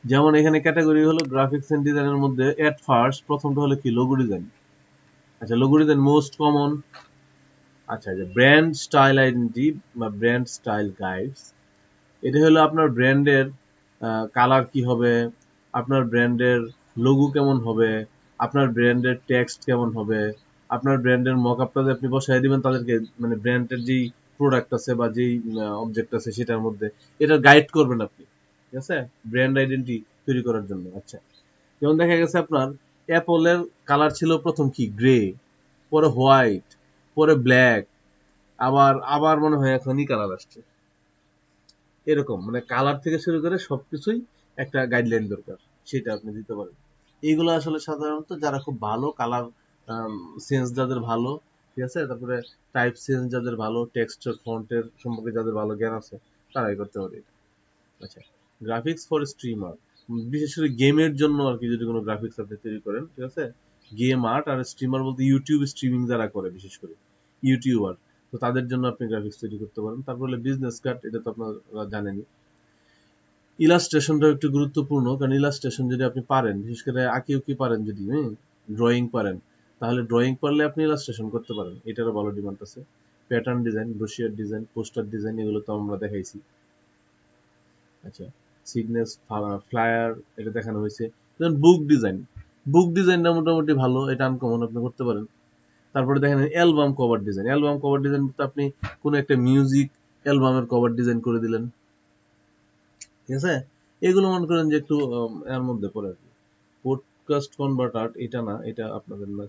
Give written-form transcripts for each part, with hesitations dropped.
যেমন এখানে ক্যাটাগরি হলো গ্রাফিক্স এন্ড ডিজাইনের মধ্যে এট ফার্স্ট প্রথমটা হলো কি লোগো ডিজাইন। আচ্ছা, লোগো ডিজাইন মোস্ট কমন। আচ্ছা, যে ব্র্যান্ড স্টাইল আইডেন্টি বা ব্র্যান্ড স্টাইল গাইডস, এটা হলো আপনার ব্র্যান্ডের কালার কি হবে, আপনার ব্র্যান্ডের লোগো কেমন হবে, আপনার ব্র্যান্ডের টেক্সট কেমন হবে, আপনার ব্র্যান্ডের মকআপটা যে আপনি বসাই দিবেন তাদেরকে, মানে ব্র্যান্ডের যেই প্রোডাক্ট আছে বা যেই অবজেক্ট আছে সেটার মধ্যে এটা গাইড করবেন আপনি, ঠিক আছে, ব্র্যান্ড আইডেন্টি তৈরি করার জন্য। আচ্ছা, যেমন দেখা গেছে আপনার অ্যাপলের কালার ছিল প্রথম কি গ্রে, পরে হোয়াইট, পরে ব্ল্যাক, আবার আবার মনে হয় এখনই কালার আসছে। এরকম মানে কালার থেকে শুরু করে সবকিছুই একটা গাইডলাইন দরকার, সেটা আপনি দিতে পারেন। এইগুলো আসলে সাধারণত যারা খুব ভালো কালার সেন্স যাদের ভালো, ঠিক আছে, তারপরে টাইপ সেন্স যাদের ভালো, টেক্সচার ফন্টের সম্পর্কে যাদের ভালো জ্ঞান আছে তারাই করতে পারে। আচ্ছা, গ্রাফিক্স ফর স্ট্রিমার, বিশেষ করে গেমের জন্য আর কি, যদি কোনো গ্রাফিক্স আপনি তৈরি করেন, ঠিক আছে, গেম আর্ট আর স্ট্রিমার বলতে ইউটিউব স্ট্রিমিং যারা করে, বিশেষ করে ইউটিউবার, তো তাদের জন্য আপনি গ্রাফিক্স তৈরি করতে পারেন। তারপরে বিজনেস কার্ড, এটা তো আপনারা জানেনই। ইলাস্ট্রেশনটা একটু গুরুত্বপূর্ণ, কারণ ইলাস্ট্রেশন যদি আপনি পারেন, বিশেষ করে আঁকি উকি পারেন, যদি ড্রয়িং পারেন, তাহলে ড্রয়িং পারলে আপনি ইলাস্ট্রেশন করতে পারেন, এটারও ভালো ডিমান্ড আছে। Pattern design, brochure design, poster design, এগুলো তো আমরা দেখাইছি। আচ্ছা, সিগনেস, ফ্লায়ার, এটা দেখানো হয়েছে। যেমন বুক ডিজাইন, বুক ডিজাইনটা মোটামুটি ভালো, এটা আনকমন, আপনি করতে পারেন। তারপরে দেখেন album cover design, album cover design বলতে আপনি কোনো একটা মিউজিক অ্যালবামের কভার ডিজাইন করে দিলেন, ঠিক আছে। এগুলো মনে করেন যে একটু এর মধ্যে পড়ে আর কি। পডকাস্ট কনভার্টার এটা না, এটা আপনাদের না,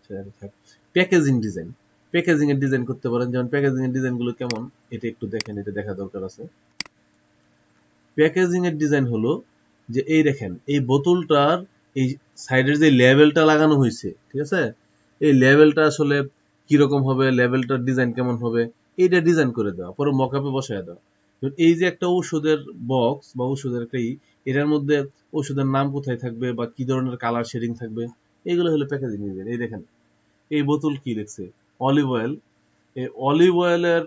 প্যাকেজিং ডিজাইন, প্যাকেজিং এর ডিজাইন করতে পারেন। যেমন প্যাকেজিং এর ডিজাইন গুলো কেমন, এটা একটু দেখেন, এটা দেখা দরকার আছে। প্যাকেজিং এর ডিজাইন হলো যে এই দেখেন এই বোতলটার এই সাইডের যে লেবেলটা লাগানো হয়েছে, ঠিক আছে, এই লেবেলটা আসলে কিরকম হবে, লেবেলটার ডিজাইন কেমন হবে, এইটা ডিজাইন করে দেওয়া, পরে মকআপে বসায় দেওয়া। এই যে একটা ওষুধের বক্স বা ওষুধের একটা এটার মধ্যে ওষুধের নাম কোথায় থাকবে বা কি ধরনের কালার শেডিং থাকবে, এগুলো হলো প্যাকেজিং ডিজাইন। এই দেখেন এই বোতল কি লিখছে, অলিভ অয়েল। এই অলিভ অয়েলের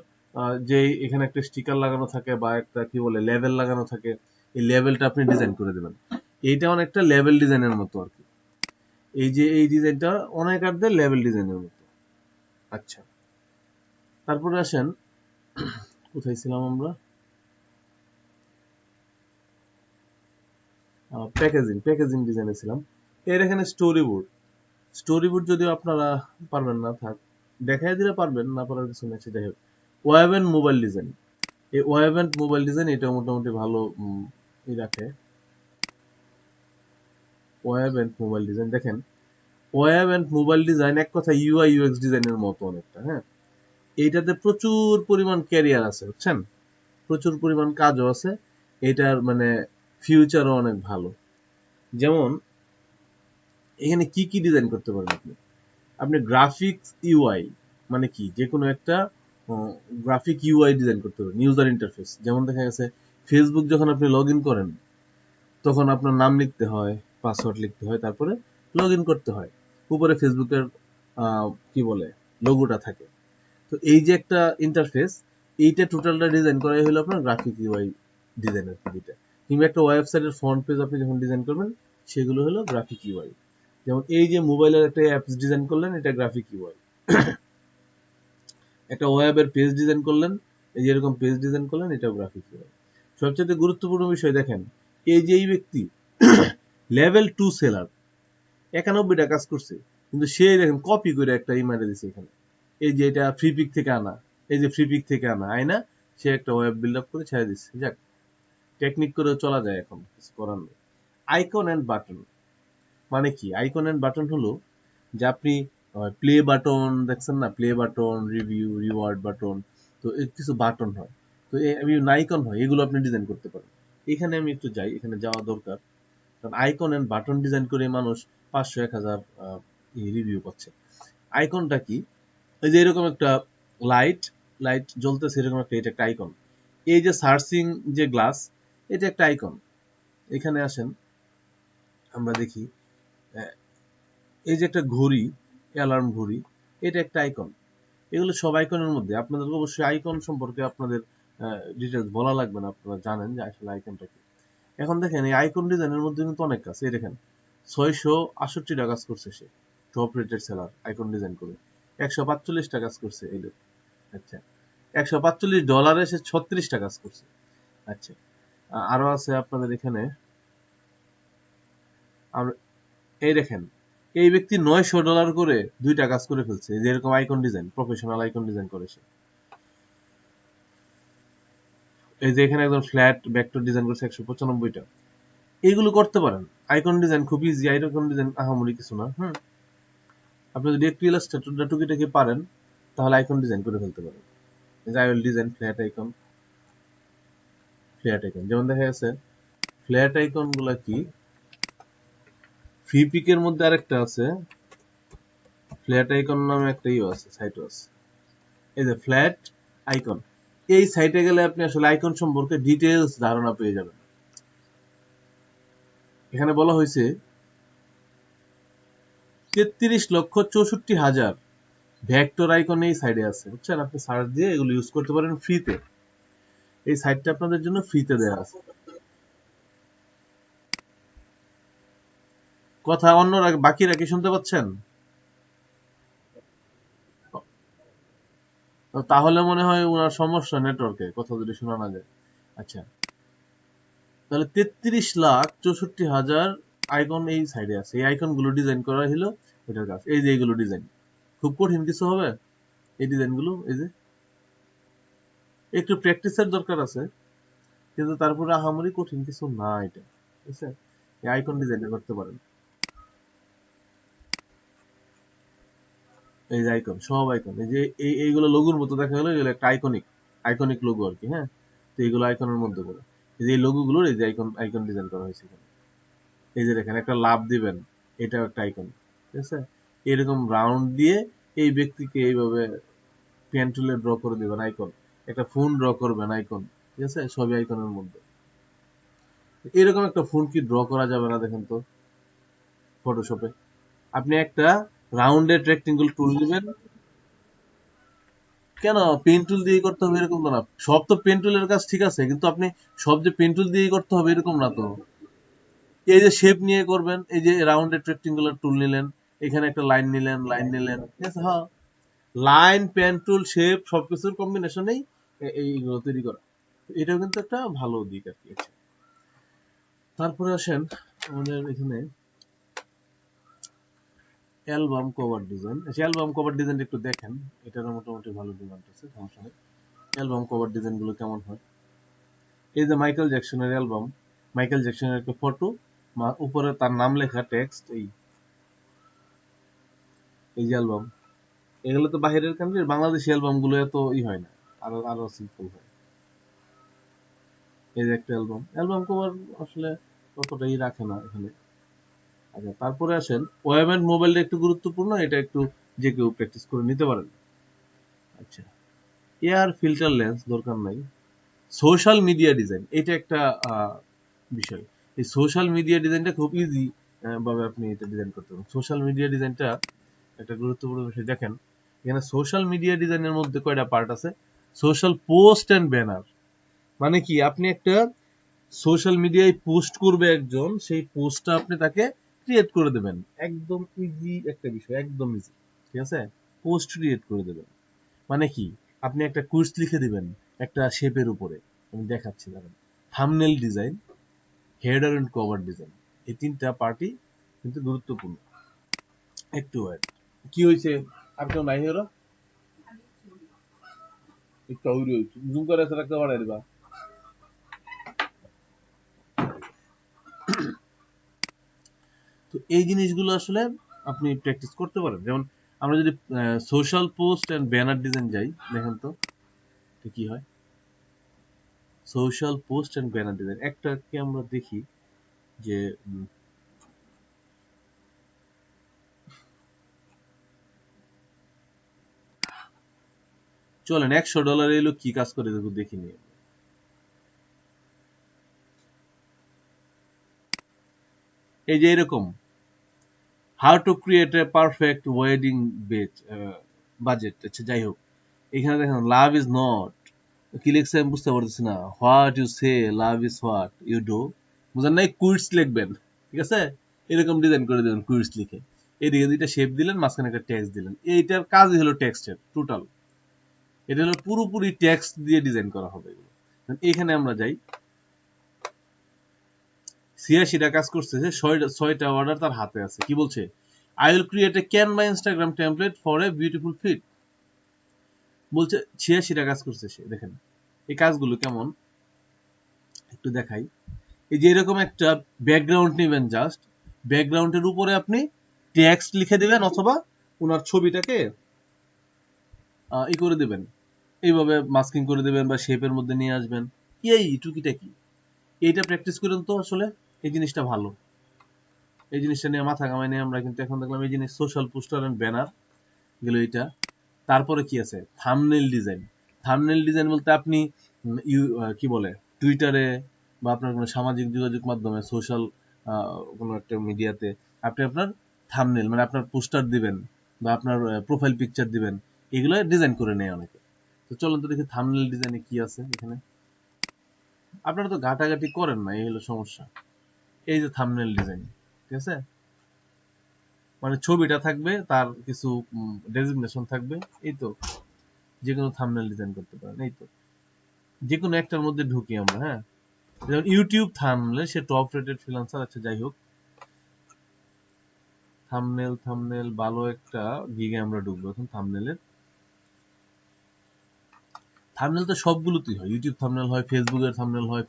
যে এখানে একটা স্টিকার লাগানো থাকে বা একটা কি বলে লেবেল লাগানো থাকে, এই লেবেলটা আপনি ডিজাইন করে দেবেন। এইটা অনেকটা লেবেল ডিজাইনের মতো আর কি। এই যে এই ডিজাইনটা অনেকারদের লেবেল ডিজাইনের মতো। আচ্ছা, তারপরে আসেন, কোথায় ছিলাম আমরা, প্যাকেজিং, প্যাকেজিং ডিজাইনে ছিলাম। এর এখানে স্টোরি বোর্ড, স্টোরি বোর্ড যদিও আপনারা পারবেন না, থাক দেখাই দিলে পারবেন, না পারার কিছু নেই, সেটাই হোক। ওয়েব এন্ড মোবাইল ডিজাইন, এই ওয়েব এন্ড মোবাইল ডিজাইন এটা মোটামুটি ভালো রাখে। ওয়েব এন্ড মোবাইল ডিজাইন দেখেন, ওয়েব এন্ড মোবাইল ডিজাইন এক কথা ইউআই ইউএক্স ডিজাইনের মতো অনেকটা, হ্যাঁ। এইটাতে প্রচুর পরিমাণ ক্যারিয়ার আছে, বুঝছেন, প্রচুর পরিমাণ কাজও আছে, এটার মানে ফিউচারও অনেক ভালো। যেমন এখানে কি কি ডিজাইন করতে পারেন আপনি, আপনি গ্রাফিক্স ইউআই মানে কি, যে কোনো একটা গ্রাফিক ইউআই ডিজাইন করতে পারেন, ইউজার ইন্টারফেস। যেমন দেখা গেছে ফেসবুক যখন আপনি লগ ইন করেন, তখন আপনার নাম লিখতে হয়, পাসওয়ার্ড লিখতে হয়, তারপরে লগ ইন করতে হয়, উপরে ফেসবুকের কি বলে লোগোটা থাকে। তো এই যে একটা ইন্টারফেস, এইটা টোটালটা ডিজাইন করাই হলো আপনার গ্রাফিক ইউআই ডিজাইন আর কি, যেটা। কিংবা একটা ওয়েবসাইটের ফ্রন্ট পেজ আপনি যখন ডিজাইন করবেন, সেগুলো হলো গ্রাফিক ইউআই। যেমন এই যে মোবাইলের একটা অ্যাপস ডিজাইন করলেন, এটা গ্রাফিক ইউআই। একটা ওয়েবের পেজ ডিজাইন করলেন, এই যে এরকম পেজ ডিজাইন করলেন, এটাও গ্রাফিক ইউআই। সবচেয়ে গুরুত্বপূর্ণ বিষয় দেখেন, এই যে এই ব্যক্তি লেভেল 2 সেলার, 91টা কাজ করছে, কিন্তু সে দেখেন কপি করে একটা মেরে দিছে এখানে, এই যে এটা ফ্রি পিক থেকে আনা, এই যে ফ্রি পিক থেকে আনা আয়না, সে একটা ওয়েব বিল্ড আপ করে ছেড়ে দিচ্ছে। যাক, টেকনিক করে চলা যায়, এখন কিছু করার নেই। আইকন এন্ড বাটন মানে কি, আইকন এন্ড বাটন হলো যে আপনি প্লে বাটন দেখছেন না, play button, review, reward button, তো এর কিছু বাটন হয়, তো আমি নাইকন হয়, এগুলো আপনি ডিজাইন করতে পারেন। এখানে আমি একটু যাই, এখানে যাওয়া দরকার, কারণ আইকন এন্ড বাটন ডিজাইন করে মানুষ 500 1000 রিভিউ পাচ্ছে। আইকনটা কি, এই যে এরকম একটা লাইট, লাইট জ্বলতেছে এরকম একটা, এটা একটা আইকন। এই যে সার্চিং যে গ্লাস, এটা একটা আইকন। এখানে আসেন, আমরা দেখি এই যে একটা ঘড়ি, অ্যালার্ম ঘড়ি, এটা একটা আইকন। এগুলো সব আইকনের মধ্যে, আপনাদের অবশ্যই আইকন সম্পর্কে আপনাদের ডিটেলস বলা লাগবে না, আপনারা জানেন যে আসলে আইকনটা কি। এখন দেখেন এই আইকন ডিজাইনের মধ্যে কিন্তু অনেক কাজ। এই দেখেন 668 টাকা কাজ করছে সে, top rated seller icon design করে। 145 টাকা কাজ করছে এই লোক। আচ্ছা, $145 সে 36 টাকা কাজ করছে। আচ্ছা, আরো আছে আপনাদের এখানে। আর এই দেখেন এই ব্যক্তি $900 করে 2টা কাজ করে ফেলছে, যেরকম icon design, professional icon design করেছে। এই যে এখানে একদম ফ্ল্যাট ভেক্টর ডিজাইন করেছে 195টা। এইগুলো করতে পারেন। আইকন ডিজাইন খুব ইজি, আইকন ডিজাইন আহামরি কিছু না। আপনি যদি একটু ইলাস্ট্রেটরটা টুকিটাকি পারেন তাহলে আইকন ডিজাইন করে ফেলতে পারেন। এই যে I will design flat icon, যেমন দেখা যাচ্ছে ফ্ল্যাট আইকন গুলা কি, ফিপিকের মধ্যে আরেকটা আছে, ফ্ল্যাট আইকন নামে একটা আছে, সাইটও আছে। এই যে ফ্ল্যাট আইকন, এই সাইটে গেলে আপনি আসলে আইকন সম্পর্কে ডিটেইলস ধারণা পেয়ে যাবেন। এখানে বলা হয়েছে 33,64,000 ভেক্টর আইকন এই সাইডে আছে, বুঝছেন? আপনি সার্চ দিয়ে এগুলো ইউজ করতে পারেন ফ্রিতে। এই সাইটটা আপনাদের জন্য ফ্রিতে দেওয়া আছে। কথা অন্যরা বাকিরা কি শুনতে পাচ্ছেন? তাহলে মনে হয় ওনার সমস্যা নেটওয়ার্কে, কথা যদি শোনা না যায়। আচ্ছা, তাহলে 33,64,000 আইকন এই সাইডে আছে। এই আইকন গুলো ডিজাইন করা হলো এটার কাজ। এই যে এইগুলো ডিজাইন খুব কঠিন কিছু হবে? এই ডিজাইন গুলো, এই যে একটু প্র্যাকটিসের দরকার আছে, কিন্তু তারপরে আহামরি কঠিন কিছু না এটা, ঠিক আছে? এই আইকন ডিজাইন করতে পারেন। এই যে আইকন, সব আইকন, এই যে এইগুলো লোগোর মতো দেখা গেলো, এগুলো একটা আইকনিক লোগো আর কি। তো এইগুলো আইকনের মধ্যে পড়ে। এই যে এই লোগো গুলোর এই যে আইকন ডিজাইন করা হয়েছে এখানে। এই যে দেখেন একটা লাভ দিবেন, এটাও একটা আইকন, ঠিক আছে? এরকম রাউন্ড দিয়ে এই ব্যক্তিকে এইভাবে পেন টুলে ড্র করে দিবেন আইকন, একটা ফোন ড্র করবেন আইকন, ঠিক আছে? সবই আইকনের মধ্যে। এরকম একটা ফোন কি ড্র করা যাবে না দেখেন তো ফটোশপে? আপনি একটা রাউন্ডেড রেক্টেঙ্গল টুল দিবেন। কেন পেন টুল দিয়ে করতে হবে এরকম তো না। সব তো পেন টুলের কাজ ঠিক আছে, কিন্তু আপনি সব যে পেন টুল দিয়ে করতে হবে এরকম না তো। এই যে শেপ নিয়ে করবেন, এই যে রাউন্ডেড রেক্টেঙ্গুলার টুল নিলেন, এখানে একটা লাইন নিলেন, ঠিক আছে? হ্যাঁ, লাইন, পেন টুল, শেপ সবকিছুর কম্বিনেশনেই এইগুলো তৈরি করা। এটাও কিন্তু একটা ভালো দিক আর কি। আচ্ছা, তারপরে আসেন আমাদের এখানে অ্যালবাম কভার ডিজাইন। আচ্ছা, অ্যালবাম কভার ডিজাইন একটু দেখেন, এটারও মোটামুটি ভালো ডিমান্ড আছে, সমস্যা নেই। অ্যালবাম কভার ডিজাইন গুলো কেমন হয়? এই যে মাইকেল জ্যাকসনের অ্যালবাম, মাইকেল জ্যাকসনের একটা ফটো, উপরে তার নাম লেখা টেক্সট, এই যে অ্যালবাম, এগুলো তো বাহিরের কান্ট্রির, বাংলাদেশি অ্যালবাম গুলো এত হয় না, আরো আরো সিম্পল হয়। এই যে একটা অ্যালবাম কভার আসলে ততটাই রাখে না এখানে। আচ্ছা, তারপরে আসেন ওয়েব এন্ড মোবাইলটা একটু গুরুত্বপূর্ণ, এটা একটু যে কেউ প্র্যাকটিস করে নিতে পারেন। আচ্ছা, এয়ার ফিল্টার লেন্স দরকার নাই। সোশ্যাল মিডিয়া ডিজাইন, এটা একটা বিষয়। এই সোশ্যাল মিডিয়া ডিজাইনটা খুব ইজি ভাবে আপনি এটা ডিজাইন করতে পারেন। সোশ্যাল মিডিয়া ডিজাইনটা একটা গুরুত্বপূর্ণ বিষয়। দেখেন এখানে সোশ্যাল মিডিয়া ডিজাইনের মধ্যে কয়টা পার্ট আছে। সোশ্যাল পোস্ট এন্ড ব্যানার, মানে কি, আপনি একটা সোশ্যাল মিডিয়ায় পোস্ট করবে একজন, সেই পোস্টটা আপনি তাকে ক্রিয়েট করে দেবেন। একদম ইজি একটা বিষয়, একদম ইজি, ঠিক আছে? পোস্ট ক্রিয়েট করে দেবেন মানে কি, আপনি একটা কোর্স লিখে দিবেন একটা শেপের উপরে। আমি দেখাচ্ছি দেখেন, thumbnail design, header and cover design, এই তিনটা পার্টই কিন্তু গুরুত্বপূর্ণ। একটু ওয়েট, কি হয়েছে? আর কেউ নাই হলো? একটু আউরি হয়েছে, জুম করে এসে রাখতে পারে দিবা। তো এই জিনিসগুলো আসলে আপনি প্র্যাকটিস করতে পারেন। যেমন আমরা যদি social post and banner design যাই, দেখেন তো কি হয়। Social post and banner design একটাকে আমরা দেখি যে চলেন $100 এলো কি কাজ করে দেখি নিয়ে। এই যে এরকম how to create a perfect wedding budget. আচ্ছা, যাই হোক, এখানে দেখেন লাভ ইজ নট, কি লিখছে আমি বুঝতে পারতেছি না। What you say love is what you do, বুঝেন নাই? কুইটস লিখবেন, ঠিক আছে? এরকম ডিজাইন করে দেবেন কুইটস লিখে, এদিকে দুইটা শেপ দিলেন, মাঝখানে একটা টেক্সট দিলেন। এইটার কাজই হলো টেক্সটের টোটাল, এটা হলো পুরোপুরি টেক্সট দিয়ে ডিজাইন করা হবে এগুলো। এখানে আমরা যাই, 86টা কাজ করতেছে, 6টা অর্ডার তার হাতে আছে। কি বলছে? I will create a Canva Instagram template for a beautiful fit. বলছে 86টা কাজ করছে সে। দেখেন এই কাজগুলো কেমন একটু দেখাই। এই যে এরকম একটা ব্যাকগ্রাউন্ড নেবেন, জাস্ট ব্যাকগ্রাউন্ডের উপরে আপনি টেক্সট লিখে দিবেন, অথবা ওনার ছবিটাকে ই করে দিবেন, এইভাবে মাস্কিং করে দিবেন বা শেপের মধ্যে নিয়ে আসবেন। এই টুকিটা কি, এইটা প্র্যাকটিস করেন তো। আসলে এই জিনিসটা ভালো, এই জিনিসটা নিয়ে মাথা কামাই নিয়ে আমরা কিন্তু এখন দেখলাম এই জিনিস সোশ্যাল পোস্টার এন্ড ব্যানার গেল এটা। তারপরে কি আছে? Thumbnail design. থাম্বনেল ডিজাইন বলতে আপনি কি বলে টুইটারে বা আপনার কোনো সামাজিক যোগাযোগ মাধ্যমে সোশ্যাল কোনো একটা মিডিয়াতে আপনি আপনার থাম্বনেল মানে আপনার পোস্টার দিবেন বা আপনার প্রোফাইল পিকচার দিবেন, এগুলো ডিজাইন করে নেয় অনেকে। তো চলুন তো দেখি থাম্বনেল ডিজাইনে কি আছে এখানে। আপনারা তো ঘাটাঘাটি করেন না, এই হলো সমস্যা। এই যে থাম্বনেল ডিজাইন, ঠিক আছে? মানে ছবিটা থাকবে, তার কিছু ডেজিগনেশন থাকবে, এই তো। যে কোনো থাম্বনেল ডিজাইন করতে পারেন, এই তো। যে কোনো একটার মধ্যে ঢুকি আমরা, হ্যাঁ। যেমন ইউটিউব থাম্বনেল, সে টপ রেটেড ফ্রিল্যান্সার, আচ্ছা যাই হোক। থাম্বনেল ভালো একটা গিগে আমরা ঢুকবো এখন। থাম্বনেল তো সবগুলোতেই হয়, ইউটিউব থাম্বনেল হয়, ফেসবুকের থাম্বনেল হয়,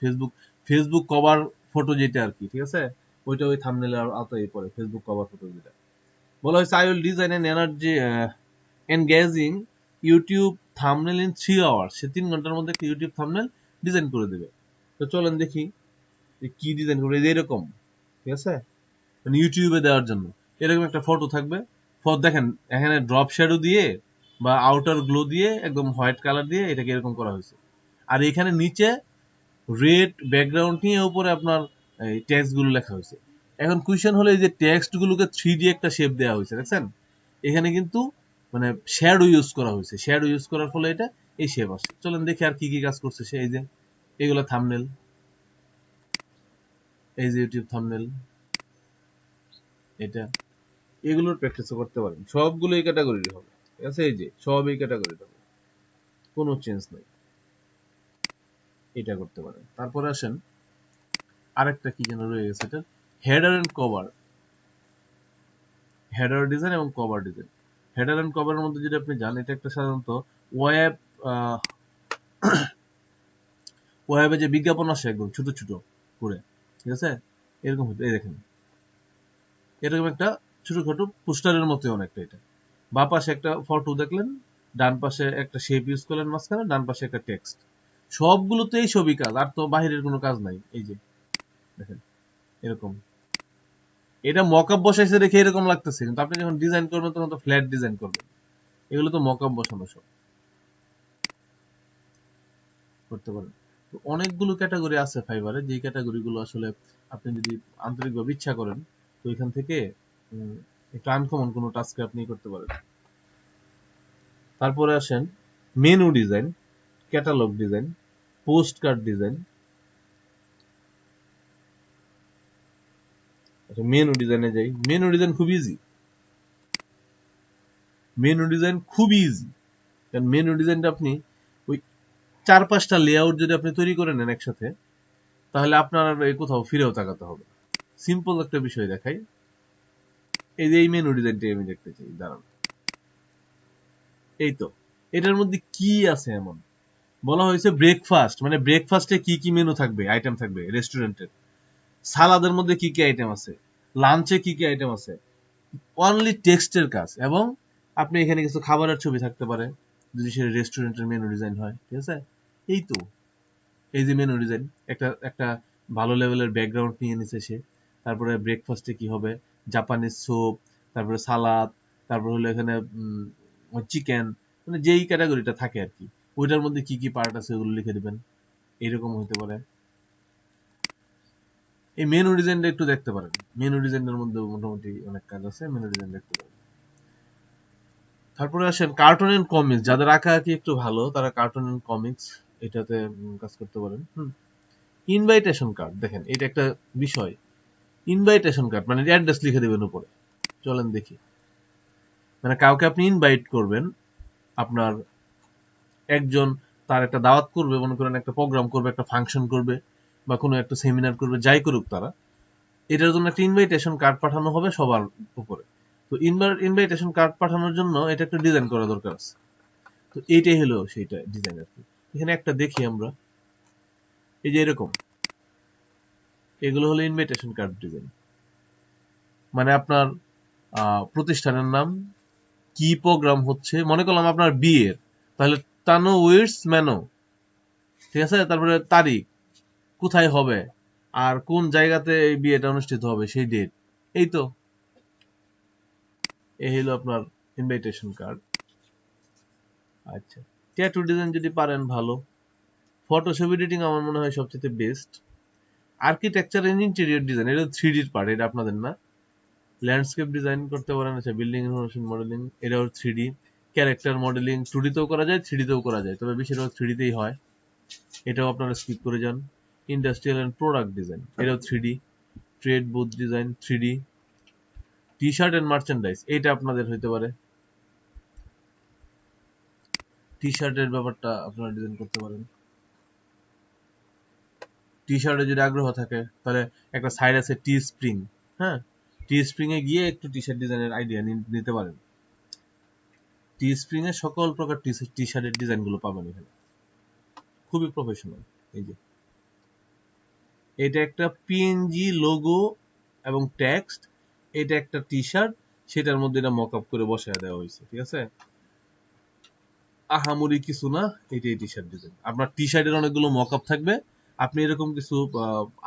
ফেসবুক কভার ফটো যেটা আর কি, ঠিক আছে? ওইটা ওই থাম্বনেলের আওতায় পড়ে, ফেসবুক কভার ফটো যেটা। বলা হয়েছে I will design an energy engaging YouTube thumbnail in 3 hours. সে 3 ঘন্টার মধ্যে একটা ইউটিউব থাম্বনেল ডিজাইন করে দেবে। তো চলেন দেখি কি ডিজাইন করবে। এরকম, ঠিক আছে? মানে ইউটিউবে দেওয়ার জন্য এরকম একটা ফটো থাকবে। দেখেন এখানে ড্রপ শ্যাডো দিয়ে বা আউটার গ্লো দিয়ে একদম হোয়াইট কালার দিয়ে এটাকে এরকম করা হয়েছে। আর এখানে নিচে রেড ব্যাকগ্রাউন্ড নিয়ে উপরে আপনার এই টেক্সট গুলো লেখা হয়েছে। এখন কোয়েশ্চেন হলো এই যে টেক্সট গুলোকে 3D একটা শেপ দেওয়া হয়েছে, দেখছেন? এখানে কিন্তু মানে শ্যাডো ইউজ করা হয়েছে, শ্যাডো ইউজ করার ফলে এটা এই শেপ আসে। চলেন দেখি আর কি কি কাজ করছে সে। এই যে এগুলো থাম্বনেল, এই যে ইউটিউব থাম্বনেল, এটা এগুলোর প্র্যাকটিসও করতে পারেন। সবগুলো এই ক্যাটাগরির হবে, ঠিক আছে? এই যে সব এই ক্যাটাগরির হবে, কোনো চেঞ্জ নাই। এটা করতে পারেন। তারপরে আসেন আরেকটা কি যেন রয়ে গেছে, এটা header and cover. Header design এবং কভার ডিজাইন। হেডার এন্ড কভারের মধ্যে যদি আপনি যান, এটা একটা সাধারণত ওয়েব ওয়েবে যে বিজ্ঞাপন আসে একদম ছোট ছোট করে, ঠিক আছে? এরকম হতো, এই দেখেন এরকম একটা ছোটখাটো পোস্টারের মতো অনেকটা। এটা বাঁ পাশে একটা ফটো দেখলেন, ডান পাশে একটা শেপ ইউজ করলেন মাঝখানে, ডান পাশে একটা টেক্সট। সবগুলোতে এই ছবি কাজ, আর তো বাহিরের কোনো কাজ নাই। এই যে দেখেন এরকম, এটা মকআপ বসাইছে দেখে এরকম লাগতেছে, কিন্তু আপনি যখন ডিজাইন করবেন তখন তো ফ্ল্যাট ডিজাইন করবেন। এগুলো তো মকআপ বসানো, সব করতে পারেন। তো অনেকগুলো ক্যাটাগরি আছে ফাইবারে, যে ক্যাটাগরি গুলো আসলে আপনি যদি আন্তরিকভাবে ইচ্ছা করেন, তো এখান থেকে একটু আনকমন কোনো টাস্কে আপনি করতে পারেন। তারপরে আসেন menu design, catalogue design, post card design. আচ্ছা মেনু ডিজাইনে যাই। মেনু ডিজাইন খুব ইজি, মেনু ডিজাইন খুব ইজি। কারণ মেনু ডিজাইনটা আপনি ওই 4-5টা লেআউট যদি আপনি তৈরি করে নেন একসাথে, তাহলে আপনার আর এই কোথাও ফিরেও তাকাতে হবে। সিম্পল একটা বিষয় দেখাই। এই যে এই মেনু ডিজাইনটাই আমি দেখতে চাই, দাঁড়ান। এই তো, এটার মধ্যে কি আছে এমন? বলা হয়েছে ব্রেকফাস্ট, মানে ব্রেকফাস্টে কি কি মেনু থাকবে, আইটেম থাকবে রেস্টুরেন্টের। সালাদের মধ্যে কি কি আইটেম আছে, লাঞ্চে কি কি আইটেম আছে। অনলি টেক্সটের কাজ, এবং আপনি এখানে কিছু খাবারের ছবি থাকতে পারে যদি সে রেস্টুরেন্টের মেনু ডিজাইন হয়, ঠিক আছে? এই তো, এই যে মেনু ডিজাইন, একটা একটা ভালো লেভেলের ব্যাকগ্রাউন্ড নিয়ে নিছে সে। তারপরে ব্রেকফাস্টে কি হবে, জাপানিজ স্যুপ, তারপরে সালাদ, তারপর হলো এখানে চিকেন, মানে যেই ক্যাটাগরিটা থাকে আর কি, ওইটার মধ্যে কি কি পার্ট আছে ওগুলো লিখে দিবেন। এরকম হতে পারে। এই মেনু ডিজাইনটা একটু দেখতে পারেন, মেনু ডিজাইনের মধ্যে মোটামুটি অনেক কাজ আছে, মেনু ডিজাইন দেখতে পারেন। তারপরে আসেন কার্টুন এন্ড কমিক্স, যাদের আঁকা আঁকি একটু ভালো তারা কার্টুন এন্ড কমিক্স এটাতে কাজ করতে পারেন। ইনভাইটেশন কার্ড, দেখেন এটা একটা বিষয়। ইনভাইটেশন কার্ড মানে অ্যাড্রেস লিখে দেবেন উপরে। চলেন দেখি, মানে কাউকে আপনি ইনভাইট করবেন, আপনার একজন তার একটা দাওয়াত করবে, মনে করেন একটা প্রোগ্রাম করবে, একটা ফাংশন করবে, বা কোনো একটা সেমিনার করবে, যাই করুক তারা, এটার জন্য একটা ইনভাইটেশন কার্ড পাঠানো হবে সবার উপরে। তো ইনভাইটেশন কার্ড পাঠানোর জন্য এটা একটা ডিজাইন করা দরকার আছে। তো এইটাই হলো সেইটা ডিজাইন আর কি। এখানে একটা দেখি আমরা, এই যে এরকম, এগুলো হলো ইনভাইটেশন কার্ড ডিজাইন। মানে আপনার প্রতিষ্ঠানের নাম, কি প্রোগ্রাম হচ্ছে, মনে করলাম আপনার বিয়ের, তাহলে তানো উইটস ম্যানো, ঠিক আছে, তারপরে তারিখ, কোথায় হবে, আর কোন জায়গাতে এই বিয়েটা অনুষ্ঠিত হবে সেই ডেট। এই তো, এই হলো আপনার ইনভাইটেশন কার্ড। আচ্ছা, ট্যাটু ডিজাইন যদি পারেন ভালো। ফটোশপ এডিটিং আমার মনে হয় সবচেয়ে best. Architecture and interior design, এটা 3D এর পার্ট, এটা আপনাদের না। ল্যান্ডস্কেপ ডিজাইন করতে পারেন, আচ্ছা, বিল্ডিং ইনফরমেশন মডেলিং, এটাও 3D। ক্যারেক্টার মডেলিং 2D তেও করা যায়, 3D তেও করা যায়, তবে বেশিরভাগ 3D তেই হয়, এটাও আপনারা স্কিপ করে যান। ইন্ডাস্ট্রিয়াল এন্ড প্রোডাক্ট ডিজাইন, এটাও 3D। Trade booth design 3D। T shirt and merchandise, এটা আপনাদের হইতে পারে, টি শার্টের ব্যাপারটা আপনারা ডিজাইন করতে পারেন। টি শার্টে যদি আগ্রহ থাকে তাহলে একটা সাইড আছে টি স্প্রিং, হ্যাঁ, টি স্প্রিং এ গিয়ে একটু টি শার্ট ডিজাইনের আইডিয়া নিতে পারেন। টি স্প্রিং এ সকল প্রকার টি শার্টের ডিজাইন গুলো পাবেন এখানে, খুবই প্রফেশনাল। এই যে এটা একটা পিএনজি লোগো এবং টেক্সট, এটা একটা টি শার্ট, সেটার মধ্যে এটা মক আপ করে বসায় দেওয়া হয়েছে, ঠিক আছে, আহামরি কিছু না। এটাই টি শার্ট ডিজাইন। আপনার টি শার্টের অনেকগুলো মক আপ থাকবে, আপনি এরকম কিছু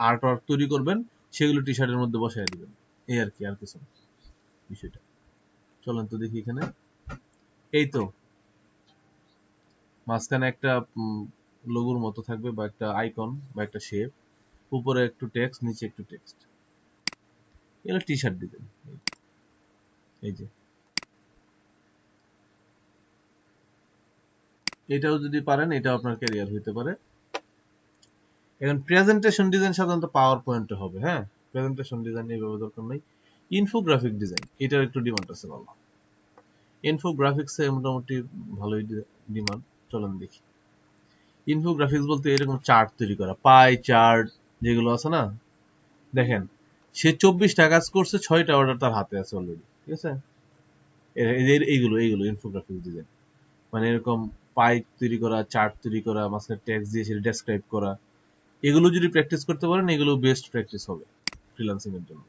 আর্ট ওয়ার্ক তৈরি করবেন, সেগুলো টি শার্টের মধ্যে বসায় দিবেন, এই আর কি, আর কিছু না বিষয়টা। চলেন তো দেখি এখানে, এই তো মাঝখানে একটা লোগোর মতো থাকবে, বা একটা আইকন, বা একটা শেপ, উপরে একটু টেক্সট, নিচে একটু টেক্সট, এটা টি শার্ট ডিজাইন। এই যে এটাও যদি পারেন, এটাও আপনার ক্যারিয়ার হইতে পারে। এখন প্রেজেন্টেশন ডিজাইন সাধারণত পাওয়ার পয়েন্টে হবে, হ্যাঁ, প্রেজেন্টেশন ডিজাইন এইভাবে দরকার নেই। ইনফোগ্রাফিক ডিজাইন, এটার একটু ডিমান্ড আছে ভালো, ইনফোগ্রাফিক্সে মোটামুটি ভালোই ডিমান্ড। চলেন দেখি, ইনফোগ্রাফিক্স বলতে এরকম চার্ট তৈরি করা, পাই চার্ট যেগুলো আছে না, দেখেন সে 24টা কাজ করছে, 6টা অর্ডার তার হাতে আছে অলরেডি, ঠিক আছে। এইগুলো এইগুলো ইনফোগ্রাফিক্স ডিজাইন, মানে এরকম পাই তৈরি করা, চার্ট তৈরি করা, মাঝখানে টেক্সট দিয়ে সেটা ডেসক্রাইব করা, এগুলো যদি প্র্যাকটিস করতে পারেন, এগুলো বেস্ট প্র্যাকটিস হবে ফ্রিল্যান্সিং এর জন্য।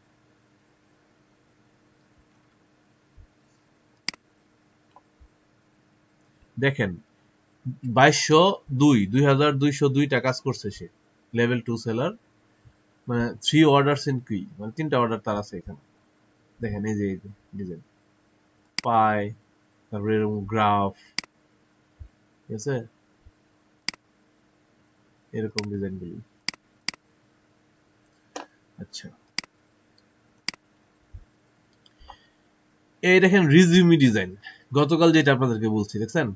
দেখেন 2202 কাজ করছে সে, লেভেল 2 সেলার, মানে 3 অর্ডারস ইন কুই, মানে 3টা অর্ডার তার আছে এখানে। দেখেন এই যে ডিজাইন, পাই, তারপরে এরকম গ্রাফ, ঠিক আছে, এরকম ডিজাইন গুলি। আচ্ছা, এই দেখেন রিজিউমি ডিজাইন, গতকাল যেটা আপনাদেরকে বলছি, দেখছেন,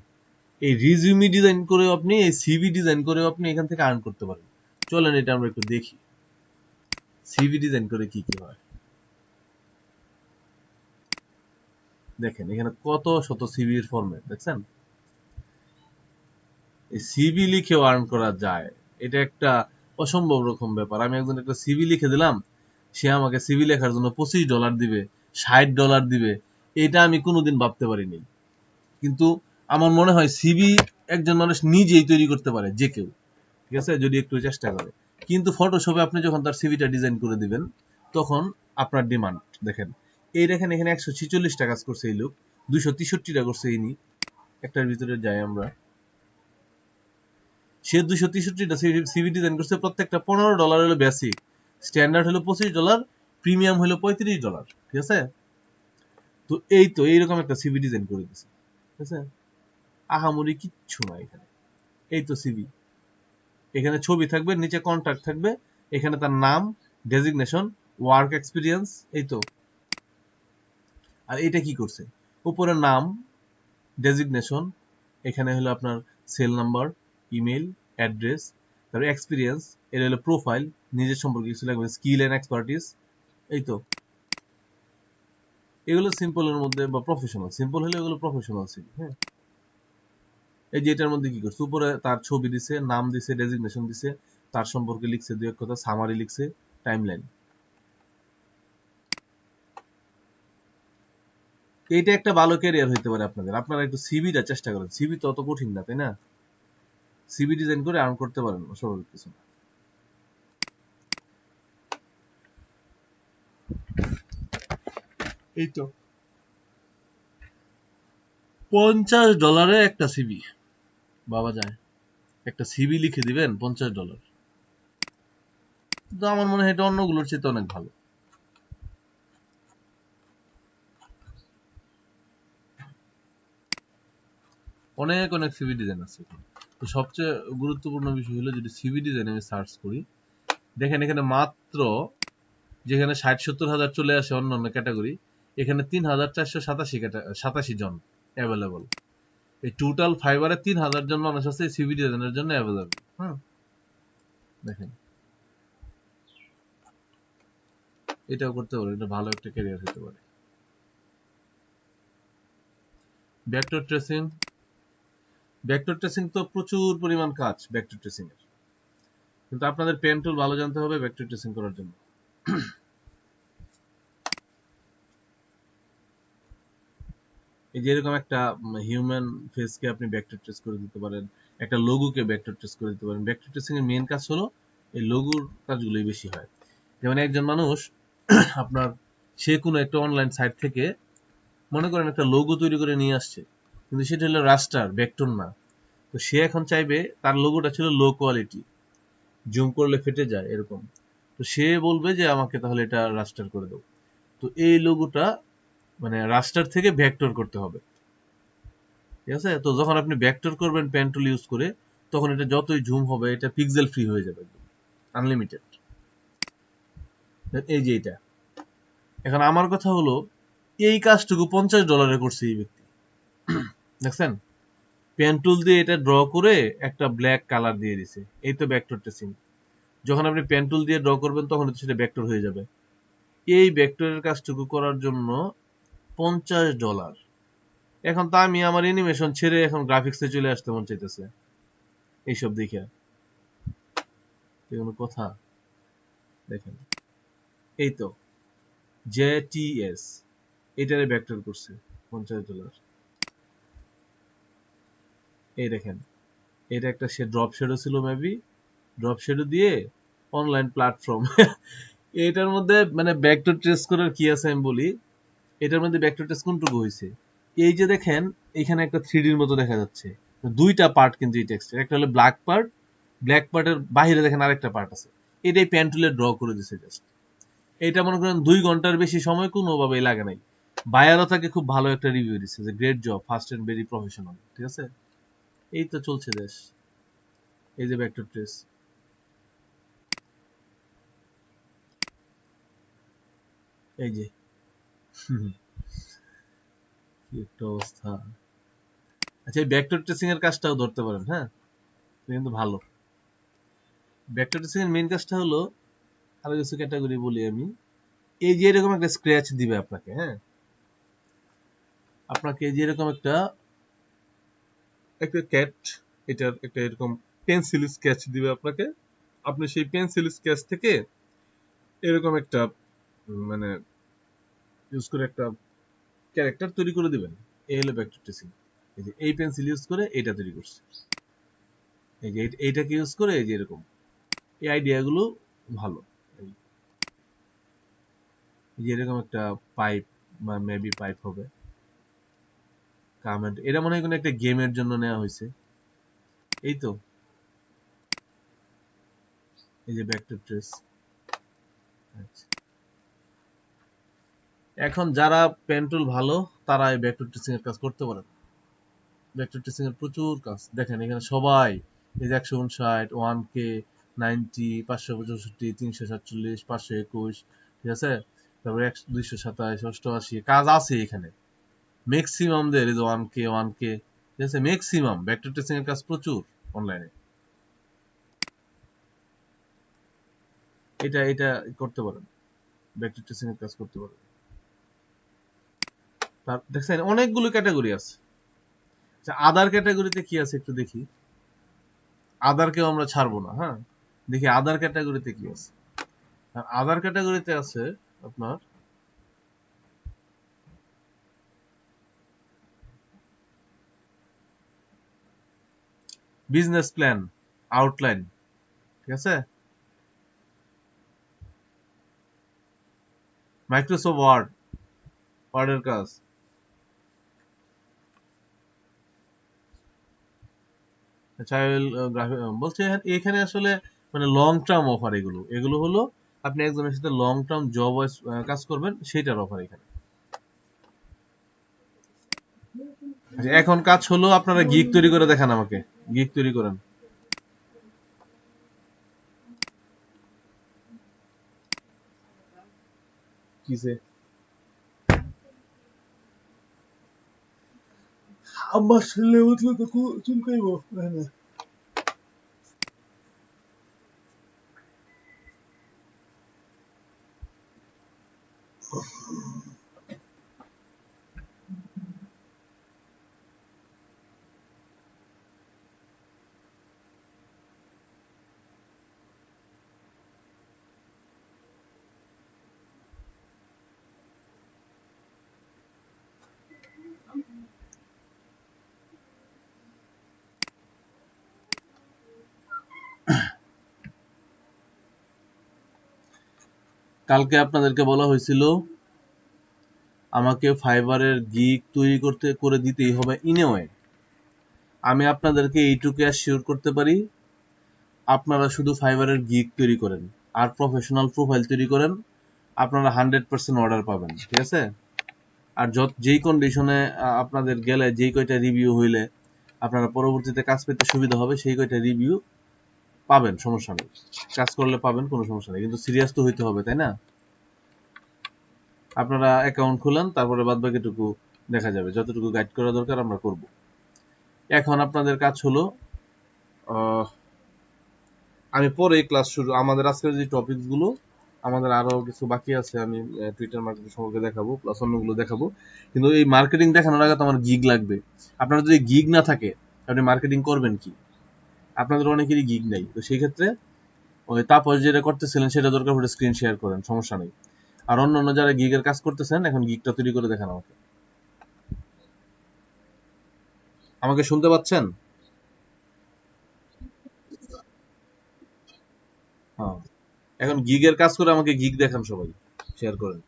এই রিজিউমি ডিজাইন করেও আপনি, এই সিভি ডিজাইন করেও আপনি এখান থেকে আর্ন করতে পারেন। চলেন এটা আমরা একটু দেখি, সিভি ডিজাইন করে কি কি হয়। দেখেন এখানে কত শত সিভির ফরম্যাট, দেখছেন, এই সিভি লিখেও আর্ন করা যায়, এটা একটা অসম্ভব রকম ব্যাপার। আমি একজন একটা সিভি লিখে দিলাম, সে আমাকে সিভি লেখার জন্য $25 দিবে, $60 দিবে, এটা আমি কোনোদিন ভাবতে পারিনি। কিন্তু আমার মনে হয় সিভি একজন মানুষ নিজেই তৈরি করতে পারে, যে কেউ, ঠিক আছে, যদি একটু চেষ্টা করে। কিন্তু ফটোশপে আপনি যখন তার সিভিটা ডিজাইন করে দিবেন, তখন আপনার ডিমান্ড দেখেন, এই দেখেন এখানে 146টা কাজ করছে এই লোক, 263টা করছে ইনি। একটার ভিতরে যাই আমরা, সে 263টা সিভি ডিজাইন করছে, প্রত্যেকটা $15 হলো বেসিক, স্ট্যান্ডার্ড হলো $25, প্রিমিয়াম হলো $35, ঠিক আছে। তো এই তো এইরকম একটা সিভি ডিজাইন করে দিছে, ঠিক আছে, আহামরি কিচ্ছু না এখানে। এই তো সিভি, এখানে ছবি থাকবে, নিচে কন্ট্যাক্ট থাকবে, এখানে তার নাম, ডেজিগনেশন, ওয়ার্ক এক্সপিরিয়েন্স, এই তো। আর এটা কি করছে, উপরে নাম, ডেজিগনেশন, এখানে হলো আপনার সেল নাম্বার, ইমেল অ্যাড্রেস, তারপরে এক্সপিরিয়েন্স, এটা হলো প্রোফাইল, নিজের সম্পর্কে কিছু লাগবে, স্কিল এন্ড এক্সপার্টিস, এই তো। এগুলো সিম্পলের মধ্যে বা প্রফেশনাল, সিম্পল হলে এগুলো প্রফেশনাল ছিল। হ্যাঁ, এই যে এটার মধ্যে কি করছে, উপরে তার ছবি দিছে, নাম দিছে, ডেজিগনেশন দিছে, তার সম্পর্কে লিখছে দুই এক কথা, সামারি লিখছে, টাইমলাইন। এইটা একটা ভালো ক্যারিয়ার হইতে পারে আপনাদের। আপনারা একটু সিভিটা চেষ্টা করেন, সিভি তো অত কঠিন না, তাই না? সিভি ডিজাইন করে আর্ন করতে পারেন, স্বাভাবিক কিছু না। এই তো $50 একটা সিভি, বাবা যায়। একটা সিভি লিখে দিবেন $50, তো আমার মনে হয় এটা অন্যগুলোর চেয়ে অনেক ভালো। অনেক অনেক সিভি ডিজাইন আছে। তো সবচেয়ে গুরুত্বপূর্ণ বিষয় হলো যদি সিভি ডিজাইন আমি সার্চ করি, দেখেন এখানে মাত্র যেখানে 60-70 হাজার চলে আসে অন্যান্য ক্যাটাগরি, এখানে 3487 জন অ্যাভেলেবল। এই টোটাল ফাইবারে 3000 জন মানুষ আছে সিভি ডিজাইনের জন্য অ্যাভেলেবল। হ্যাঁ, দেখেন এটাও করতে পারে, এটা ভালো একটা ক্যারিয়ার হতে পারে। ভেক্টর ট্রেসিং, ভেক্টর ট্রেসিং তো প্রচুর পরিমাণ কাজ ভেক্টর ট্রেসিং এর, কিন্তু আপনাদের পেন টুল ভালো জানতে হবে ভেক্টর ট্রেসিং করার জন্য। এই যে এরকম একটা হিউম্যান ফেসকে আপনি ভেক্টর ট্রেস করে দিতে পারেন, একটা লোগোকে ভেক্টর ট্রেস করে দিতে পারেন। ভেক্টর ট্রেসিং এর মেইন কাজ হলো এই লোগোর কাজগুলোই বেশি হয়। যেমন একজন মানুষ আপনার সে কোনো একটা অনলাইন সাইট থেকে মনে করেন একটা লোগো তৈরি করে নিয়ে আসছে, কিন্তু সেটা হলো রাস্টার, ভেক্টর না। তো সে এখন চাইবে, তার লোগোটা ছিল লো কোয়ালিটি, জুম করলে ফেটে যায় এরকম। তো সে বলবে যে আমাকে তাহলে এটা রাস্টার করে দাও। তো এই লোগোটা মানে রাস্টার থেকে ভেক্টর করতে হবে, ঠিক আছে? তো যখন আপনি ভেক্টর করবেন পেন টুল ইউজ করে, তখন এটা যতই জুম হবে এটা পিক্সেল ফ্রি হয়ে যাবে, আনলিমিটেড। এই যে এটা, এখন আমার কথা হলো এই কাজটুকু $50 করছে এই ব্যক্তি, দেখছেন? পেন টুল দিয়ে এটা ড্র করে একটা ব্ল্যাক কালার দিয়ে দিছে, এই তো ভেক্টর ট্রেসিং। যখন আপনি পেন টুল দিয়ে ড্র করবেন তখন সেটা ভেক্টর হয়ে যাবে। এই ভেক্টরের কাজটুকু করার জন্য $50। এখন তো আমি আমার অ্যানিমেশন ছেড়ে এখন গ্রাফিক্সে চলে আসতে মন চাইতেছে এইসব দেখে, কোনো কথা? দেখেন এই তো JTS, এটারে ভেক্টর করছে $50। এই দেখেন, এটা একটা সে ড্রপ শ্যাডো ছিল মেবি, ড্রপ শ্যাডো দিয়ে অনলাইন প্ল্যাটফর্ম। এটার মধ্যে মানে ভেক্টর ট্রেস করার কি আছে আমি বলি। এটার মধ্যে ভেক্টর ট্রেস কোনটুকু হয়েছে, এই যে দেখেন এখানে একটা 3Dর মতো দেখা যাচ্ছে, দুইটা পার্ট কিন্তু এই টেক্সটের, একটা হলো ব্ল্যাক পার্ট, ব্ল্যাক পার্টের বাইরে দেখেন আরেকটা পার্ট আছে, এটাই পেন টুলে ড্র করে দিছে জাস্ট। এটা মনে করেন 2 ঘন্টার বেশি সময় কোনোভাবেই লাগে নাই। বায়ারও তাকে খুব ভালো একটা রিভিউ দিচ্ছে যে great job, fast and very professional, ঠিক আছে? এই তো চলছে দেশ, এই যে ভেক্টর ট্রেস। এই যে কি একটা অবস্থা। আচ্ছা, এই ভেক্টর ট্রেসিং এর কাজটাও ধরতে পারেন, হ্যাঁ, এটা কিন্তু ভালো। ভেক্টর ট্রেসিং এর মেইন কাজটা হলো, আরো কিছু ক্যাটাগরি বলি আমি। এই যে এরকম একটা স্ক্র্যাচ দিবে আপনাকে, হ্যাঁ, আপনাকে এই যে এরকম একটা একটা ক্যাট, এটার একটা এরকম পেন্সিল স্কেচ দিবে আপনাকে। আপনি সেই পেন্সিল স্কেচ থেকে এরকম একটা মানে ইউজ করে একটা ক্যারেক্টার তৈরি করে দিবেন। এই হলো ভেক্টর ট্রেসিং। এই যে এই পেন্সিল ইউজ করে এটা তৈরি করছে, এই যে এইটাকে ইউজ করে এই যে এরকম, এই আইডিয়াগুলো ভালো। এই যে এরকম একটা পাইপ বা মেবি পাইপ হবে, কামেন্ট, এটা মনে হয় কোনো একটা গেমের জন্য নেওয়া হয়েছে। এই তো এই যে ভেক্টর ট্রেস। আচ্ছা, এখন যারা পেন টুল ভালো তারা এই ভেক্টর ট্রেসিং এর কাজ করতে পারে। ভেক্টর ট্রেসিং এর প্রচুর কাজ, দেখেন এখানে সবাই এই যে 159, 1K, 90, 565, 347, 521, ঠিক আছে? তারপরে 227, 88 কাজ আছে এখানে ম্যাক্সিমাম দের, এই যে 1K, 1K, ঠিক আছে? ম্যাক্সিমাম ভেক্টর ট্রেসিং এর কাজ প্রচুর অনলাইনে। এটা এটা করতে পারেন, ভেক্টর ট্রেসিং এর কাজ করতে পারেন। দেখছেন অনেকগুলো ক্যাটাগরি আছে। আচ্ছা, আদার ক্যাটাগরিতে কি আছে একটু দেখি। আদারকেও আমরা ছাড়বো না, হ্যাঁ, দেখি আদার ক্যাটাগরিতে কি আছে। আদার ক্যাটাগরিতে আছে আপনার বিজনেস প্ল্যান, আউটলাইন, ঠিক আছে, মাইক্রোসফট ওয়ার্ড, ওয়ার্ডের কাজ। চাইল্ড বলছে এখানে আসলে মানে লং টার্ম অফার, এগুলো এগুলো হলো আপনি একজনের সাথে লং টার্ম জব কাজ করবেন সেটার অফার এখানে। আচ্ছা, এখন কাজ হলো আপনারা গিগ তৈরি করে দেখান আমাকে, গিগ তৈরি করেন। কিসে আমার ছেলে উঠলে তো চুলকাইব। কালকে আপনাদেরকে বলা হয়েছিল আমাকে ফাইবারের গিগ তৈরি করতে করে দিতেই হবে ইনওয়ে। আমি আপনাদেরকে এইটুকু অ্যাসিওর করতে পারি, আপনারা শুধু ফাইবারের গিগ তৈরি করেন আর প্রফেশনাল প্রোফাইল তৈরি করেন, আপনারা 100% অর্ডার পাবেন, ঠিক আছে। আর যেই কন্ডিশনে আপনাদের গেলে, যেই কয়টা রিভিউ হইলে আপনারা পরবর্তীতে কাজ পেতে সুবিধা হবে, সেই কয়টা রিভিউ পাবেন, সমস্যা নেই, কাজ করলে পাবেন, কোনো সমস্যা নেই, কিন্তু সিরিয়াস তো হইতে হবে, তাই না। আপনারা অ্যাকাউন্ট খুলেন, তারপরে বাদ বাকিটুকু দেখা যাবে, যতটুকু গাইড করা দরকার আমরা করব। এখন আপনাদের কাজ হলো আমি পরে ক্লাস শুরু, আমাদের আজকের যে টপিকস গুলো, আমাদের আরো কিছু বাকি আছে, আমি টুইটার মার্কেটিং সম্পর্কে দেখাবো, প্লাস অন্যগুলো দেখাবো। কিন্তু এই মার্কেটিং দেখানোর আগে তো আমার গিগ লাগবে। আপনার যদি গিগ না থাকে আপনি মার্কেটিং করবেন কি? আপনাদের অনেকেরই গিগ নাই, তো সেই ক্ষেত্রে ওই তারপর যেটা করতেছিলেন সেটা দরকার হলে স্ক্রিন শেয়ার করেন, সমস্যা নেই। আর অন্য অন্য যারা গিগের কাজ করতেছেন এখন গিগটা তৈরি করে দেখান আমাকে। আমাকে শুনতে পাচ্ছেন? হ্যাঁ, এখন গিগের কাজ করে আমাকে গিগ দেখান, সবাই শেয়ার করেন।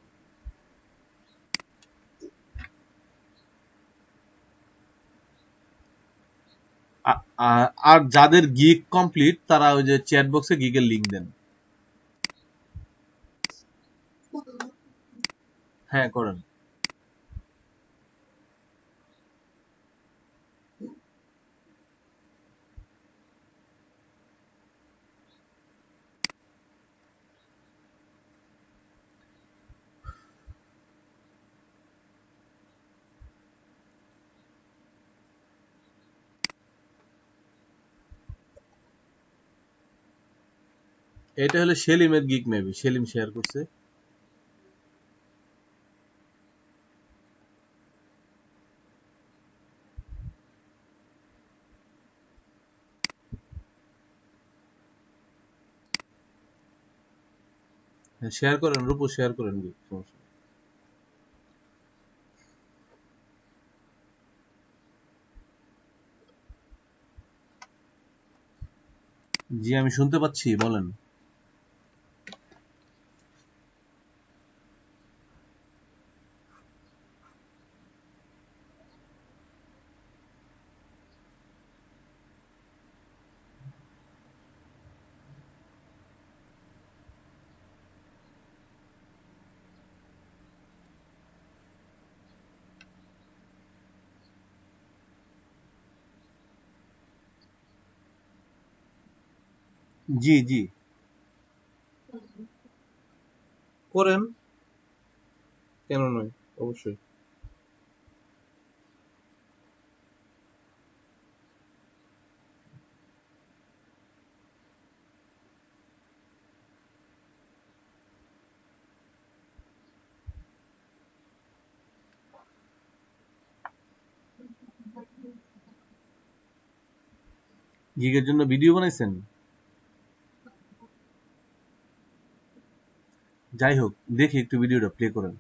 আর যাদের গিগ কমপ্লিট তারা ওই যে চ্যাট বক্সে গিগের লিংক দেন। হ্যাঁ, করেন। এটা হলো সেলিমের গিগ, মেবি সেলিম শেয়ার করছে। হ্যাঁ, শেয়ার করেন, রূপো শেয়ার করেন গিগ, সমস্যা নেই। জি, আমি শুনতে পাচ্ছি, বলেন। জি জি, করেন, কেন নয়, অবশ্যই। গিগের জন্য ভিডিও বানাইছেন? যাই হোক, দেখি একটু ভিডিওটা প্লে করেন।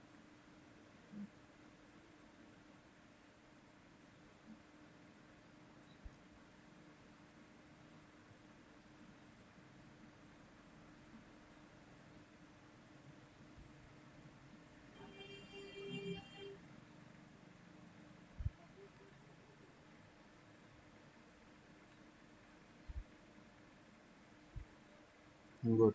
গুড।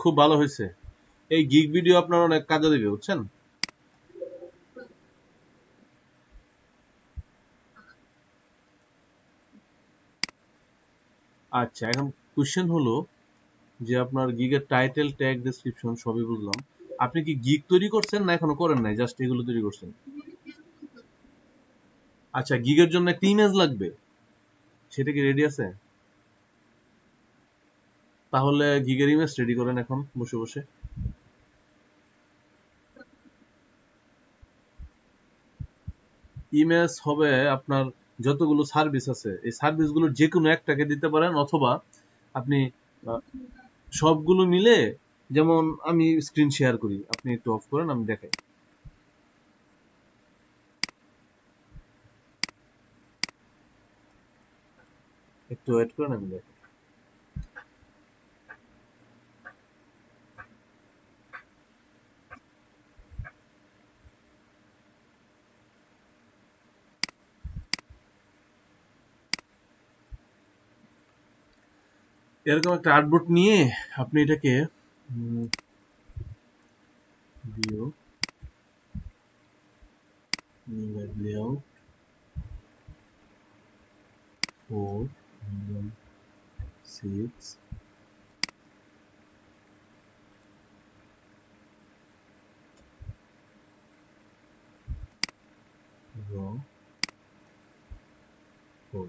খুব ভালো হয়েছে। এই গিগ ভিডিও আপনার অনেক কাজে দেবে, বুঝছেন? আচ্ছা, এখন কোশ্চেন হলো যে আপনার গিগের টাইটেল, ট্যাগ, ডেসক্রিপশন সবই বুঝলাম। আপনি কি গিগ তৈরি করছেন না এখনো করেন নাই, জাস্ট এগুলো তৈরি করছেন? আচ্ছা, গিগের জন্য একটা ইমেজ লাগবে, সেটা কি রেডি আছে? তাহলে গিগের ইমেজ রেডি করেন এখন বসে বসে। ইমেজ হবে আপনার যতগুলো সার্ভিস আছে, এই সার্ভিসগুলোর যে কোনো একটাকে দিতে পারেন, অথবা আপনি আহ, সবগুলো মিলে, যেমন আমি স্ক্রিন শেয়ার করি, আপনি একটু অফ করেন, আমি দেখাই। একটু ওয়েট করেন, আমি দেখাই। এরকম একটা আর্টবোর্ড নিয়ে আপনি এটাকে ভিউ, লেআউট 4, 6, raw 4।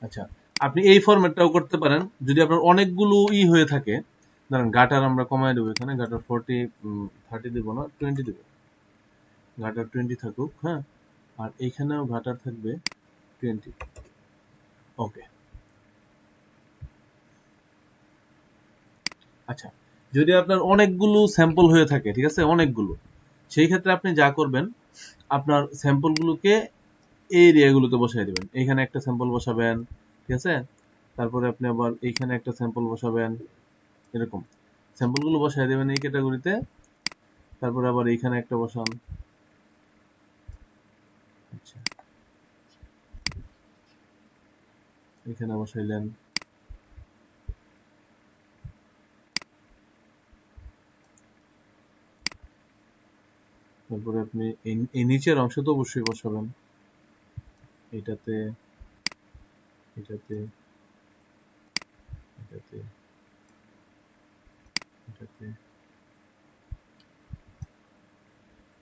আচ্ছা, আপনি এই ফরম্যাটটাও করতে পারেন যদি আপনার অনেকগুলো হয়ে থাকে। ধরেন গাটার আমরা কমায় দেবো, এখানে গাটার 30 দেব না, 20 দেব। গাটার 20 থাকুক, হ্যাঁ। আর এইখানেও গাটার থাকবে 20। ওকে। আচ্ছা, যদি আপনার অনেকগুলো স্যাম্পল হয়ে থাকে, ঠিক আছে, অনেকগুলো, সেই ক্ষেত্রে আপনি যা করবেন, আপনার স্যাম্পলগুলোকে এই এরিয়াগুলোতে বসাই দিবেন। এইখানে একটা স্যাম্পল বসাবেন, ঠিক আছে। তারপরে আপনি আবার এইখানে একটা স্যাম্পল বসাবেন, এরকম স্যাম্পলগুলো বসাই দেবেন এই ক্যাটাগরিতে। তারপরে আবার এইখানে একটা বসান। আচ্ছা, এখানে বসাইলেন। তারপরে আপনি এই নিচের অংশ তো অবশ্যই বসাবেন, এটাতে, এটাতে, এটাতে, এটাতে।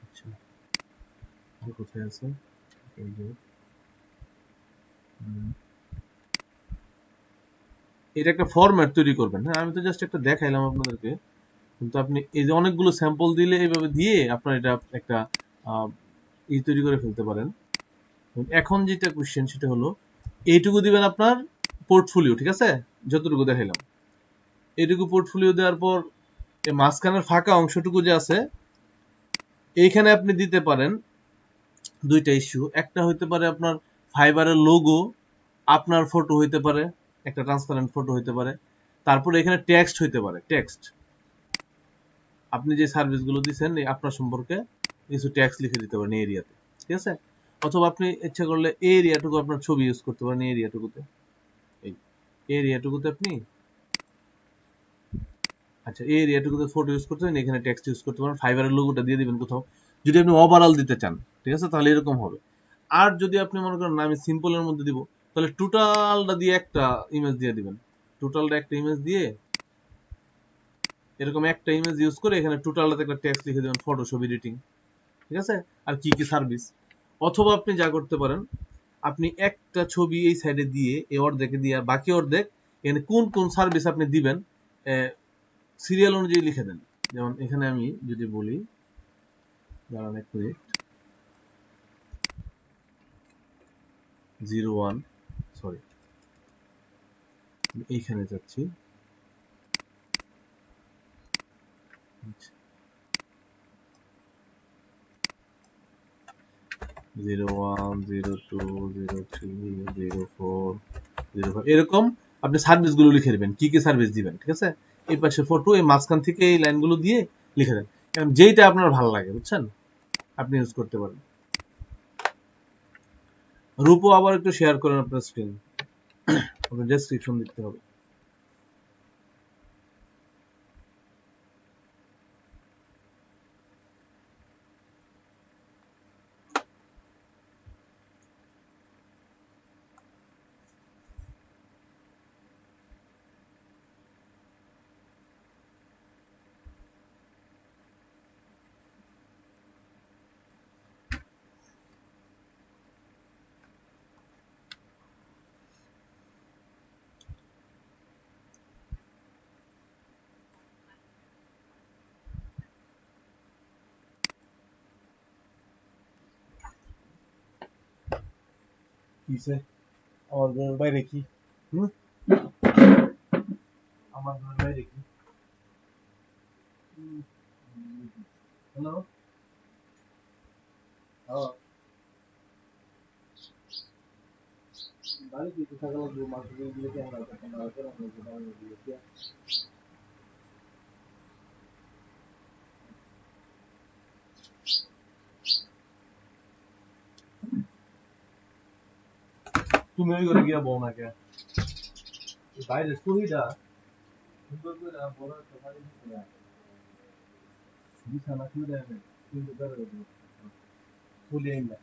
আচ্ছা, আর কোথায় আছে? এই যে, এটা একটা ফরম্যাট তৈরি করবেন। হ্যাঁ, আমি তো জাস্ট একটা দেখাইলাম আপনাদেরকে, কিন্তু আপনি এই যে অনেকগুলো স্যাম্পল দিলে, এইভাবে দিয়ে আপনার এটা একটা তৈরি করে ফেলতে পারেন। এখন যেটা কোশ্চেন সেটা হলো, এইটুকু দিবেন আপনার পোর্টফোলিও, ঠিক আছে, যতটুকু দেখাইলাম। এইটুকু পোর্টফোলিও দেওয়ার পর এই মাঝখানের ফাঁকা অংশটুকু যে আছে, এইখানে আপনি দিতে পারেন দুইটা ইস্যু। একটা হইতে পারে আপনার ফাইবারের লোগো, আপনার ফটো হইতে পারে, একটা ট্রান্সপারেন্ট ফটো হইতে পারে। তারপরে এখানে টেক্সট হইতে পারে, টেক্সট, আপনি যে সার্ভিসগুলো দিচ্ছেন আপনার সম্পর্কে কিছু টেক্সট লিখে দিতে পারেন এই এরিয়াতে, ঠিক আছে। অথবা আপনি ইচ্ছা করলে এই এরিয়াটুকু আপনার ছবি ইউজ করতে পারেন, এই এরিয়াটুকুতে, এই এরিয়াটুকুতে আপনি আচ্ছা, এই এরিয়াটুকুতে ফটো ইউজ করতে পারেন, এখানে টেক্সট ইউজ করতে পারেন, ফাইবারের লোগোটা দিয়ে দিবেন কোথাও। যদি আপনি ওভারঅল দিতে চান, ঠিক আছে, তাহলে এরকম হবে। আর যদি আপনি মনে করেন না আমি সিম্পলের মধ্যে দিব, তাহলে টোটালটা দিয়ে একটা ইমেজ দিয়ে দিবেন। টোটালটা একটা ইমেজ দিয়ে এরকম একটা ইমেজ ইউজ করে এখানে টোটালটাতে একটা টেক্সট লিখে দেবেন, ফটোশপ এডিটিং, ঠিক আছে, আর কি কি সার্ভিস। অথবা আপনি যা করতে পারেন, আপনি একটা ছবি এই সাইডে দিয়ে এই অর্ধেকে দিয়ে বাকি অর্ধেক এখানে কোন কোন সার্ভিস আপনি দিবেন সিরিয়াল অনুযায়ী লিখে দেন। যেমন এখানে আমি যদি বলি, দাঁড়ান এক মিনিট, 01, সরি, এইখানে যাচ্ছি, 01, 02, 03, 04, 05, এরকম আপনি সার্ভিস গুলো লিখে দেবেন, কি কি সার্ভিস দিবেন, ঠিক আছে। এই পাশে ফটো, এই মাঝখান থেকে এই লাইনগুলো দিয়ে লিখে দেন, কারণ যেইটা আপনার ভালো লাগে, বুঝছেন, আপনি ইউজ করতে পারেন। রূপও আবার একটু শেয়ার করেন আপনার স্ক্রিন, আপনার ডেসক্রিপশন দিতে হবে। কিসে আমার ঘরের বাইরে কি? হুম? আমার ঘরের বাইরে কি? হ্যালো, বাড়ি কি থাকা লাগবে, মার্কেটে গিয়ে কি আমরা তখন আর করে আমরা যেটা আমি দিয়েছি। তুমি ওই ঘরে গিয়া বউ না কে? বাইরে সহিটা সুন্দর করে বড় একটা বাড়ি দিতে হয়, বিছানা খুলে দেবে, সুন্দর করে দেবে, খুলে না।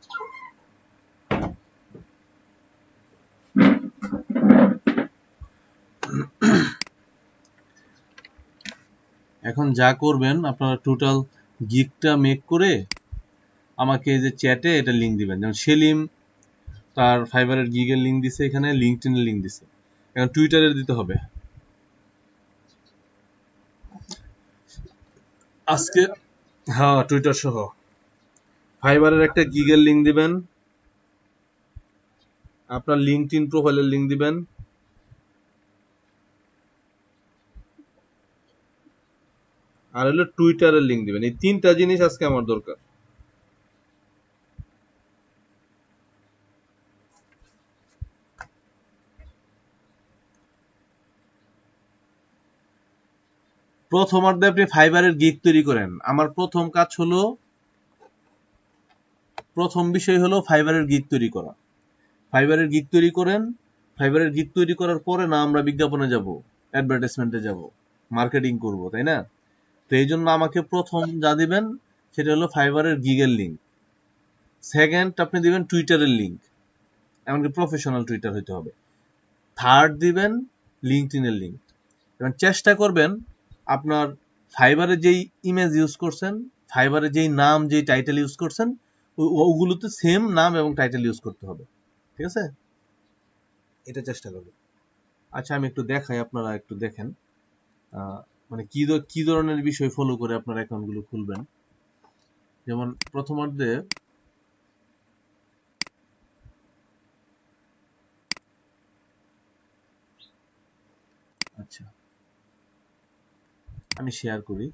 এখন যা করবেন, আপনারা টোটাল গিগটা মেক করে আমাকে এই যে চ্যাটে এটা লিংক দিবেন। যেমন সেলিম তার ফাইবারের গিগের লিংক দিছে, এখানে লিঙ্কডইনের লিংক দিছে, এখন টুইটারের দিতে হবে আজকে। হ্যাঁ, টুইটার সহ ফাইবারের একটা গিগের লিংক দিবেন, আপনার লিঙ্কডইন প্রোফাইলের লিংক দিবেন, আর হলো টুইটারের লিংক দিবেন। এই তিনটা জিনিস আজকে আমার দরকার। প্রথমার্ধে আপনি ফাইবারের গিগ তৈরি করেন। আমার প্রথম কাজ হলো, প্রথম বিষয় হলো ফাইবারের গিগ তৈরি করা। ফাইবারের গিগ তৈরি করেন। ফাইবারের গিগ তৈরি করার পরে না আমরা বিজ্ঞাপনে যাব, অ্যাডভার্টাইজমেন্টে যাব, মার্কেটিং করব, তাই না? তো এই জন্য আমাকে প্রথম যা দিবেন সেটা হলো ফাইবারের গিগের লিঙ্ক। সেকেন্ড আপনি দিবেন টুইটারের লিঙ্ক, এমনকি প্রফেশনাল টুইটার হইতে হবে। থার্ড দিবেন লিঙ্কডইনের লিঙ্ক। এবং চেষ্টা করবেন আপনার ফাইবারে যেই ইমেজ ইউজ করছেন, ফাইবারে যেই নাম, যেই টাইটেল ইউজ করছেন, ওগুলোতে সেম নাম এবং টাইটেল ইউজ করতে হবে, ঠিক আছে, এটা চেষ্টা করবেন। আচ্ছা, আমি একটু দেখাই, আপনারা একটু দেখেন মানে কি ধরনের বিষয় ফলো করে আপনার অ্যাকাউন্টগুলো খুলবেন। যেমন প্রথমার্ধে, আচ্ছা আমি শেয়ার করি।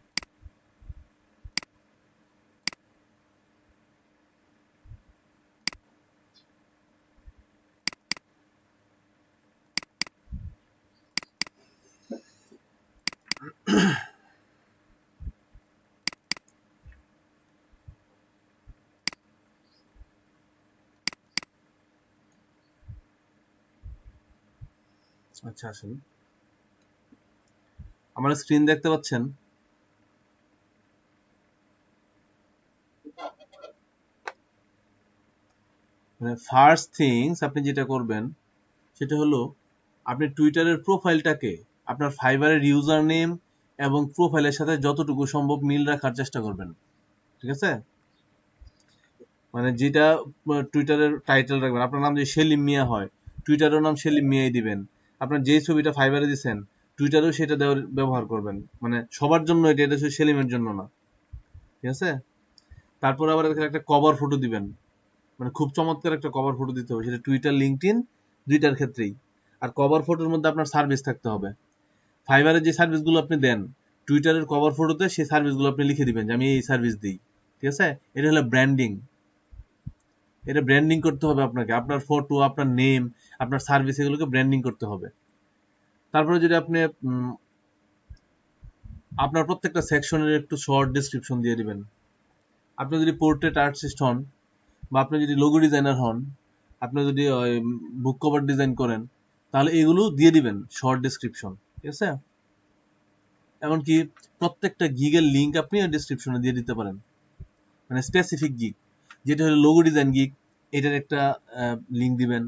আচ্ছা আসুন, আমার স্ক্রিন দেখতে পাচ্ছেন? মানে ফার্স্ট থিংস আপনি যেটা করবেন সেটা হলো আপনি টুইটারের প্রোফাইলটাকে আপনার ফাইবারের ইউজার নেম এবং প্রোফাইলের সাথে যতটুকু সম্ভব মিল রাখার চেষ্টা করবেন। ঠিক আছে? মানে যেটা টুইটারের টাইটেল রাখবেন, আপনার নাম যদি সেলিম মিয়া হয় টুইটারের নাম সেলিম মিয়াই দিবেন। আপনার যেই ছবিটা ফাইবারে দিচ্ছেন টুইটারেও সেটা দেওয়ার ব্যবহার করবেন। মানে সবার জন্য এটা শুধু সেলিমের জন্য না। ঠিক আছে? তারপর আবার এখানে একটা কভার ফটো দিবেন। মানে খুব চমৎকার একটা কভার ফটো দিতে হবে, সেটা টুইটার লিঙ্কডইন দুইটার ক্ষেত্রেই। আর কভার ফটোর মধ্যে আপনার সার্ভিস থাকতে হবে। ফাইবারের যে সার্ভিসগুলো আপনি দেন টুইটারের কভার ফটোতে সেই সার্ভিসগুলো আপনি লিখে দিবেন যে আমি এই সার্ভিস দিই। ঠিক আছে? এটা হলো ব্র্যান্ডিং। এটা ব্র্যান্ডিং করতে হবে আপনাকে, আপনার ফটো, আপনার নেম, আপনার সার্ভিস এগুলোকে ব্র্যান্ডিং করতে হবে। তারপরে যদি আপনি আপনার প্রত্যেকটা সেকশনের একটু শর্ট ডেসক্রিপশন দিয়ে দিবেন। আপনি যদি পোর্ট্রেট আর্টিস্ট হন বা আপনি যদি লোগো ডিজাইনার হন, আপনি যদি বুক কভার ডিজাইন করেন, তাহলে এগুলো দিয়ে দিবেন শর্ট ডেসক্রিপশন। ঠিক আছে? এমনকি প্রত্যেকটা গিগের লিঙ্ক আপনি ডেসক্রিপশনে দিয়ে দিতে পারেন। মানে স্পেসিফিক গিগ, যেটা হলো লোগো ডিজাইন গিগ, এটার একটা লিঙ্ক দিবেন,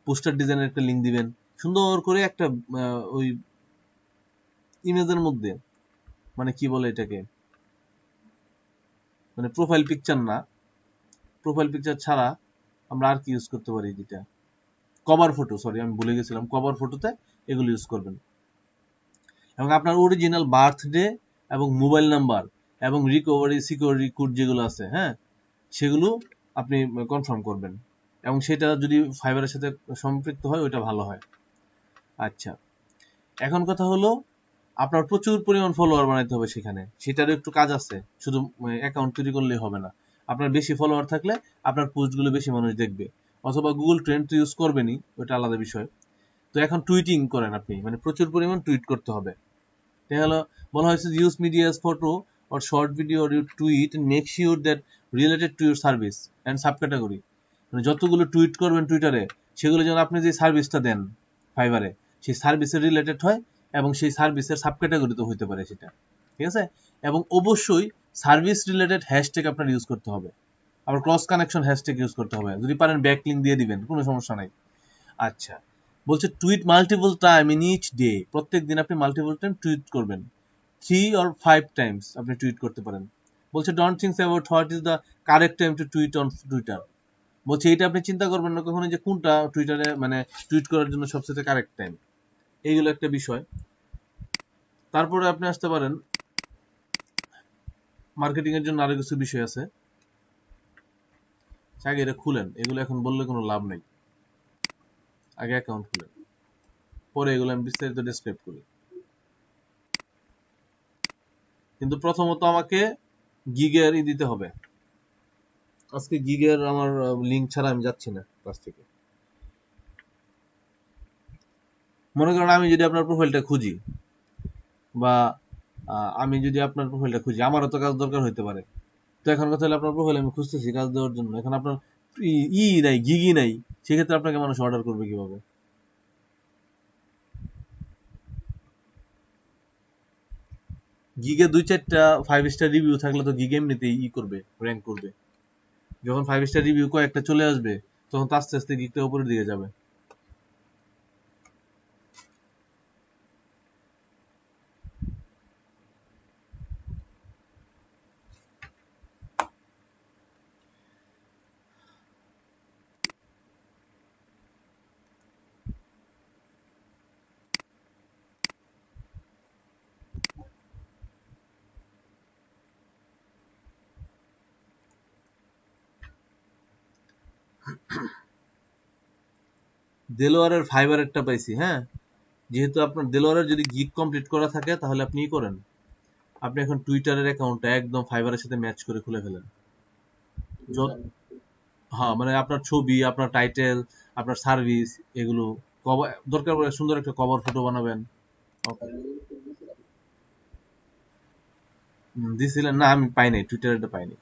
পোস্টার ডিজাইনের একটা লিঙ্ক দিবেন, সুন্দর করে একটা ওই ইমেজের মধ্যে, মানে কি বলে এটাকে, মানে প্রোফাইল পিকচার না, প্রোফাইল পিকচার ছাড়া আমরা আর কি ইউজ করতে পারি, যেটা কভার ফটো, সরি আমি ভুলে গেছিলাম, কভার ফটোতে এগুলো ইউজ করবেন। এবং আপনার অরিজিনাল বার্থডে এবং মোবাইল নাম্বার এবং রিকভারি সিকিউরিটি কোড যেগুলো আছে, হ্যাঁ, সেগুলো আপনি কনফার্ম করবেন। এবং সেটা যদি ফাইবারের সাথে সম্পৃক্ত হয় ওইটা ভালো হয়। আচ্ছা, এখন কথা হলো আপনার প্রচুর পরিমাণ ফলোয়ার বানাইতে হবে সেখানে, সেটারও একটু কাজ আছে, শুধু অ্যাকাউন্ট তৈরি করলেই হবে না। আপনার বেশি ফলোয়ার থাকলে আপনার পোস্টগুলো বেশি মানুষ দেখবে, অথবা গুগল ট্রেন্ড তো ইউজ করবেনই, ওটা আলাদা বিষয়। তো এখন টুইটিং করেন আপনি, মানে প্রচুর পরিমাণ টুইট করতে হবে। তাই হলো বলা হয়েছে use medias photo or short video or you tweet and make sure that related to your service and subcategory, মানে যতগুলো টুইট করবেন টুইটারে সেগুলো যেন আপনি যে সার্ভিসটা দেন ফাইবারে সেই সার্ভিসের রিলেটেড হয় এবং সেই সার্ভিসের সাবক্যাটাগরিতে হতে পারে সেটা। ঠিক আছে? এবং অবশ্যই সার্ভিস রিলেটেড হ্যাশট্যাগ আপনার ইউজ করতে হবে, আবার ক্রস কানেকশন হ্যাশট্যাগ ইউজ করতে হবে, যদি পারেন ব্যাকলিঙ্ক দিয়ে দিবেন, কোনো সমস্যা নাই। আচ্ছা, বলছে tweet multiple time in each day, প্রত্যেক দিন আপনি মাল্টিপল টাইম টুইট করবেন, 3 or 5 টাইমস আপনি টুইট করতে পারেন। বলছে don't think about what is the correct time to tweet on Twitter. বলছে এটা আপনি চিন্তা করবেন না কখনো যে কোনটা টুইটারে মানে টুইট করার জন্য সবচেয়ে কারেক্ট টাইম, এইগুলো একটা বিষয়। তারপরে আপনি আসতে পারেন মার্কেটিং এর জন্য আরো কিছু বিষয় আছে, আগে এটা খুলেন, এগুলো এখন বললে কোনো লাভ নেই, আগে অ্যাকাউন্ট খুলেন, পরে এগুলো আমি বিস্তারিত ডেসক্রাইব করি। কিন্তু প্রথমত আমাকে গিগের দিতে হবে। আজকে গিগের আমার লিঙ্ক ছাড়া আমি যাচ্ছি না ক্লাস থেকে। মনে করেন আমি যদি আপনার প্রোফাইলটা খুঁজি, বা আমি যদি আপনার প্রোফাইলটা খুঁজি, আমারও তো কাজ দরকার হইতে পারে। তো এখন কথা হলো আপনার প্রোফাইল আমি খুঁজতেছি কাজ দেওয়ার জন্য, এখন আপনার নাই, গিগই নাই, সেক্ষেত্রে আপনাকে মানুষ অর্ডার করবে কিভাবে? গিগে 2-4টা 5 স্টার রিভিউ থাকলে তো গিগ এমনিতেই করবে, র্যাঙ্ক করবে। যখন 5 স্টার রিভিউ কয়েকটা চলে আসবে তখন তো আস্তে আস্তে গিগটা উপরের দিকে যাবে। দেলোয়ারের ফাইবারেরটা পাইছি, হ্যাঁ। যেহেতু আপনার দেলোয়ারের যদি গিগ কমপ্লিট করা থাকে তাহলে আপনি করেন, আপনি এখন টুইটারের অ্যাকাউন্টটা একদম ফাইবারের সাথে ম্যাচ করে খুলে ফেলেন। হ্যাঁ, মানে আপনার ছবি, আপনার টাইটেল, আপনার সার্ভিস, এগুলো কভার দরকার পড়ে সুন্দর একটা কভার ফটো বানাবেন। ওকে, দিছিলেন না? আমি পাই নাই, টুইটারে পাইনি।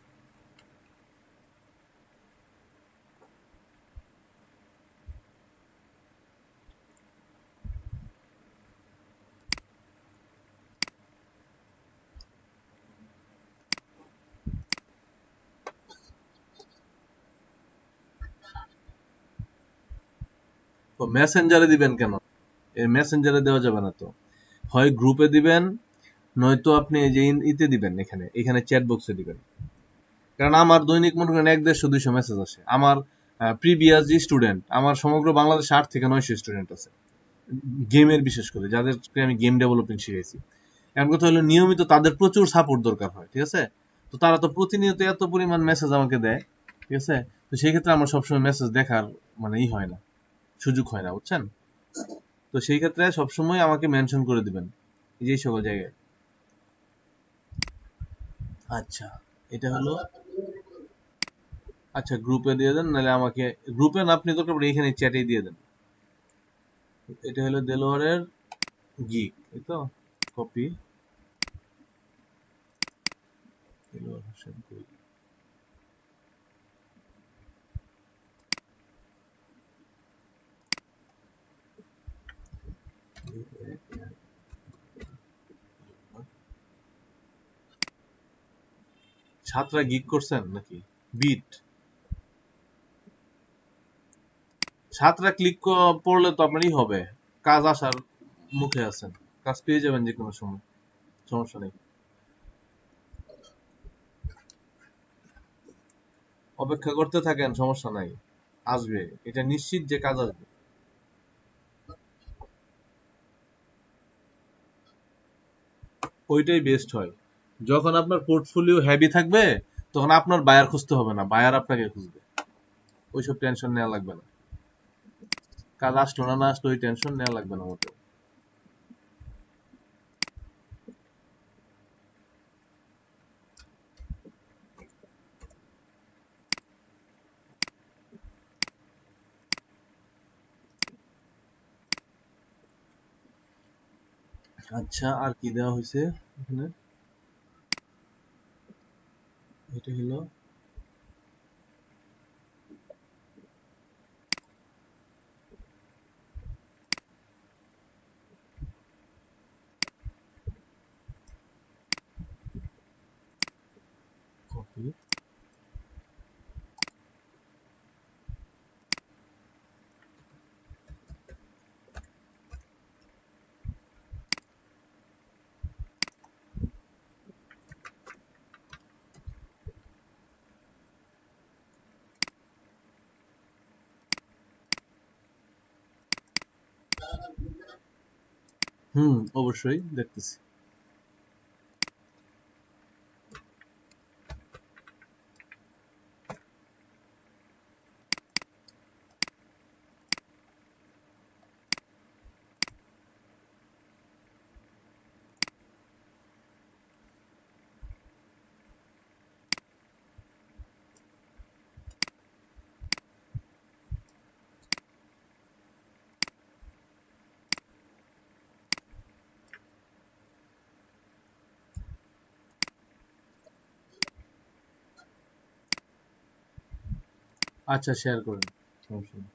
মেসেঞ্জারে দিবেন কেন? এই মেসেঞ্জারে দেওয়া যাবে না তো। হয় গ্রুপে দিবেন, নয়তো আপনি এই যে ইতে দিবেন, এখানে চ্যাট বক্সে দিবেন। কারণ আমার দৈনিক মনে করেন 100-150 মেসেজ আসে। আমার প্রিভিয়াস যে স্টুডেন্ট, আমার সমগ্র বাংলাদেশে 8 থেকে 900 স্টুডেন্ট আছে গেমের, বিশেষ করে যাদেরকে আমি গেম ডেভেলপিং শিখাইছি। এখন কথা হলো নিয়মিত তাদের প্রচুর সাপোর্ট দরকার হয়, ঠিক আছে? তো তারা তো প্রতিনিয়ত এত পরিমাণ মেসেজ আমাকে দেয়, ঠিক আছে? তো সেই ক্ষেত্রে আমার সবসময় মেসেজ দেখার মানে হয় না, সুযোগ হয় না, বুঝছেন? তো সেই ক্ষেত্রে সবসময় আমাকে মেনশন করে দিবেন এই যে সকল জায়গায়। আচ্ছা, এটা হলো। আচ্ছা, গ্রুপে দিয়ে দেন, নাহলে আমাকে গ্রুপে না, আপনি দরকার পড়ে এখানে চ্যাটে দিয়ে দেন। এটা হলো দেলোয়ারের গিগ, এই তো। কপি, দেলোয়ার হোসেন কই? সাতটা গিগ করছেন নাকি? বিট সাতটা ক্লিক পড়লে তো আপনারই হবে, কাজ আসার মুখে আছেন, কাজ পেয়ে যাবেন যে কোনো সময়, সমস্যা নেই। অপেক্ষা করতে থাকেন, সমস্যা নাই, আসবে, এটা নিশ্চিত যে কাজ আসবে। ওইটাই বেস্ট হয়। যখন আপনার পোর্টফোলিও হেভি থাকবে, তখন আপনার বায়ার খুঁজতে হবে না, বায়ার আপনাকে খুঁজবে। ওইসব টেনশন নেওয়া লাগবে না। কাজ আসলো না না আসলো ওই টেনশন নেওয়া লাগবে না মোটেও। আচ্ছা, আর কি দেওয়া হয়েছে এখানে? এটা হলো কপি। অবশ্যই দেখতেছি। আচ্ছা, শেয়ার করেন, সমস্যা নেই।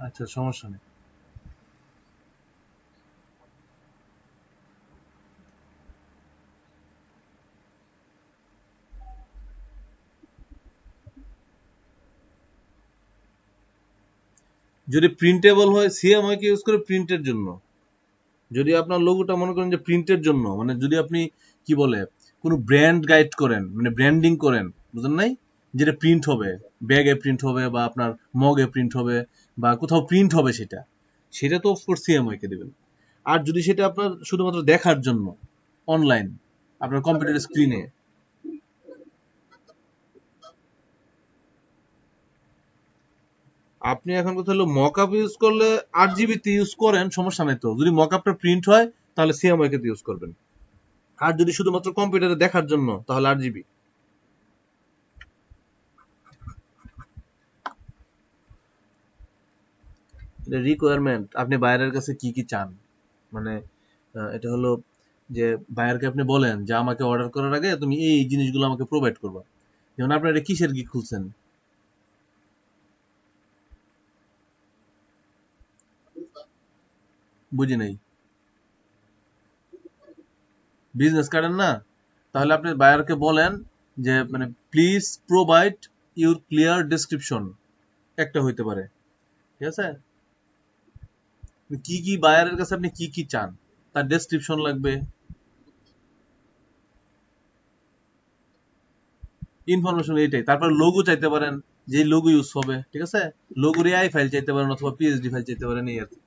আচ্ছা, সমস্যা নেই। যদি প্রিন্টেবল হয়, সিএমআই কে ইউজ করে প্রিন্টের জন্য। যদি আপনার লোগোটা মনে করেন যে প্রিন্টের জন্য, মানে যদি আপনি কি বলে কোনো ব্র্যান্ড গাইড করেন, মানে ব্র্যান্ডিং করেন, বুঝেন নাই, যেটা প্রিন্ট হবে, ব্যাগে প্রিন্ট হবে বা আপনার মগে প্রিন্ট হবে বা কোথাও প্রিন্ট হবে, সেটা সেটা তো অফকোর্স সিএমআই কে দিবেন। আর যদি সেটা আপনার শুধুমাত্র দেখার জন্য, অনলাইন, আপনার কম্পিউটার স্ক্রিনে, আপনি এখন কথা হলো মকআপ ইউজ করলে 8 জিবি তে ইউজ করেন, সমস্যা নাই তো। যদি মকআপটা প্রিন্ট হয় তাহলে সিএমওয়াই কে ইউজ করবেন। আর যদি শুধুমাত্র কম্পিউটারে দেখার জন্য তাহলে 8 জিবি। এটা রিকোয়ারমেন্ট, আপনি বাইরের কাছে কি কি চান, মানে এটা হলো যে বায়ারকে আপনি বলেন যে আমাকে অর্ডার করার আগে তুমি এই জিনিসগুলো আমাকে প্রোভাইড করবা। যেমন আপনার এটা কিসের গিগ খুলছেন? বুঝি নাই। বিজনেস কার্ডের না? তাহলে আপনি বায়ারকে বলেন যে মানে please provide your clear description, একটা হইতে পারে। ঠিক আছে? কি কি বায়ারের কাছে আপনি কি কি চান তার ডেসক্রিপশন লাগবে, ইনফরমেশন এইটাই। তারপর লোগো চাইতে পারেন, যে লোগো ইউজ হবে, ঠিক আছে? লোগোর এআই ফাইল চাইতে পারেন অথবা পিএসডি ফাইল চাইতে পারেন, এই আর কি।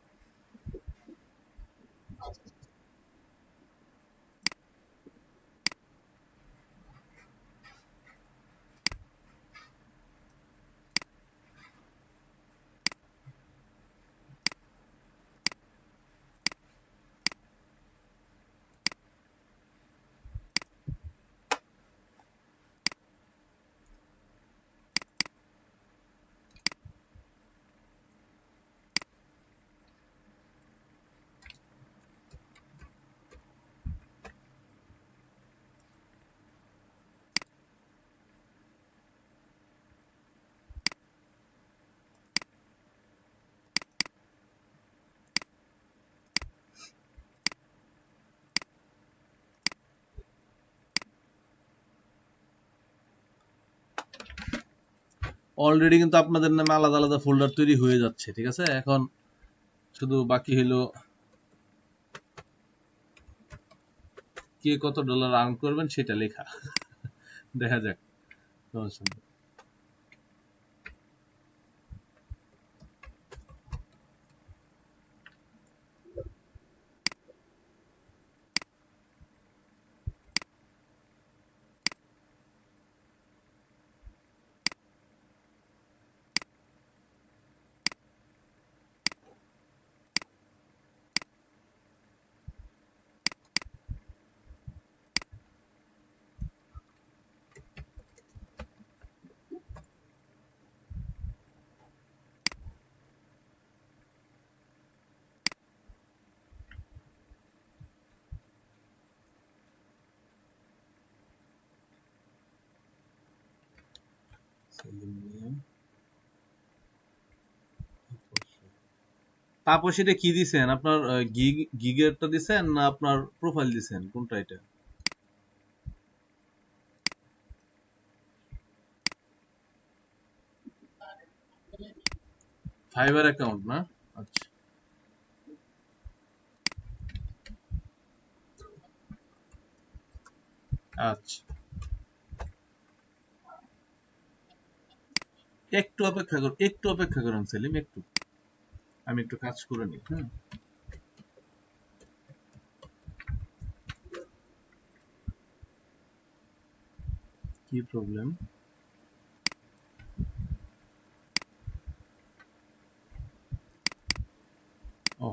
অলরেডি কিন্তু আপনাদের নামে আলাদা আলাদা ফোল্ডার তৈরি হয়ে যাচ্ছে, ঠিক আছে? এখন শুধু বাকি হলো কে কত ডলার আর্ন করবেন সেটা লেখা। দেখা যাক, সমস্যা নেই। তারপর সেটা কি দিছেন আপনার? গিগেরটা দিছেন না আপনার প্রোফাইল দিছেন, কোনটা এটা? ফাইবার অ্যাকাউন্ট না? আচ্ছা। আচ্ছা, একটু অপেক্ষা করুন, একটু অপেক্ষা করুন সেলিম, একটু। আমি একটু কাজ করে নিই, হ্যাঁ। কি প্রবলেম? ও,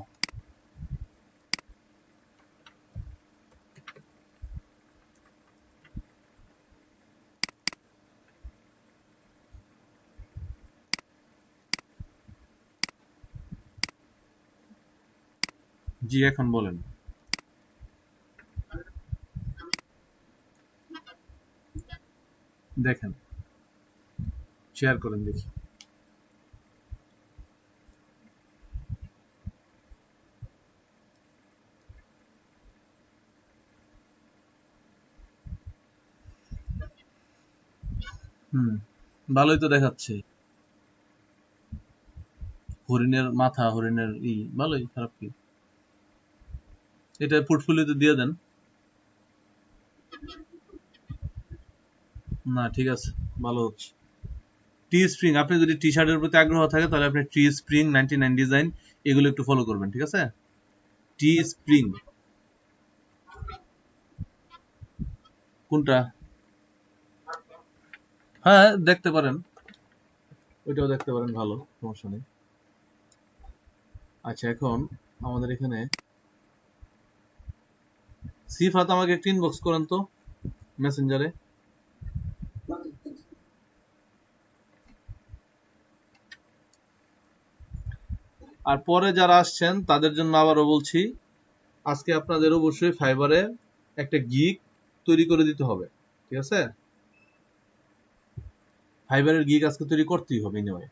জি এখন বলেন। দেখেন, শেয়ার করেন দেখি। হুম, ভালোই তো দেখাচ্ছে। হরিণের মাথা, হরিণের ভালোই, খারাপ কি? এটা পোর্টফোলিওতে দিয়ে দেন। না ঠিক আছে, ভালো হচ্ছে। টি স্প্রিং, আপনি যদি টি শার্টের প্রতি আগ্রহ থাকে তাহলে আপনি টি স্প্রিং 99 ডিজাইন এগুলো একটু ফলো করবেন, ঠিক আছে? টি স্প্রিং। কোনটা? হ্যাঁ দেখতে পারেন। ওইটাও দেখতে পারেন, ভালো, সমস্যা নেই। আচ্ছা, এখন আমাদের এখানে সিফাত আমাকে একটা ইনবক্স করেন তো মেসেঞ্জারে। আর পরে যারা আসছেন তাদের জন্য আবারও বলছি, আজকে আপনাদের অবশ্যই ফাইবারে একটা গিগ তৈরি করে দিতে হবে, ঠিক আছে? ফাইবারের গিগ আজকে তৈরি করতেই হবে নিয়মে।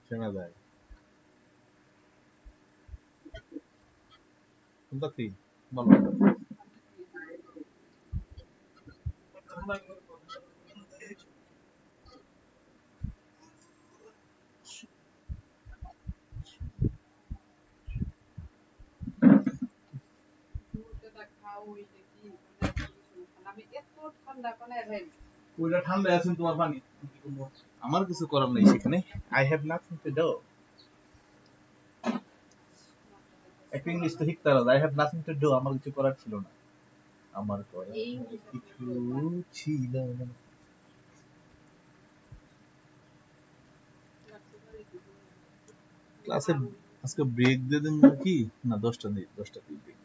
চেনা যায়। কোনটা কি বলো? ওইটা ঠান্ডা আছেন তোমার পানি, আমার কিছু করার নেই সেখানে। I have nothing to do. একটা ইংলিশ তো শিখতে হবে। I have nothing to do, আমার কিছু করার ছিল না। আমার করার কিছু ছিল না। ক্লাসে আজকে ব্রেক দিয়ে দেন নাকি? না 10টা নেই, 10টা দিয়ে ব্রেক।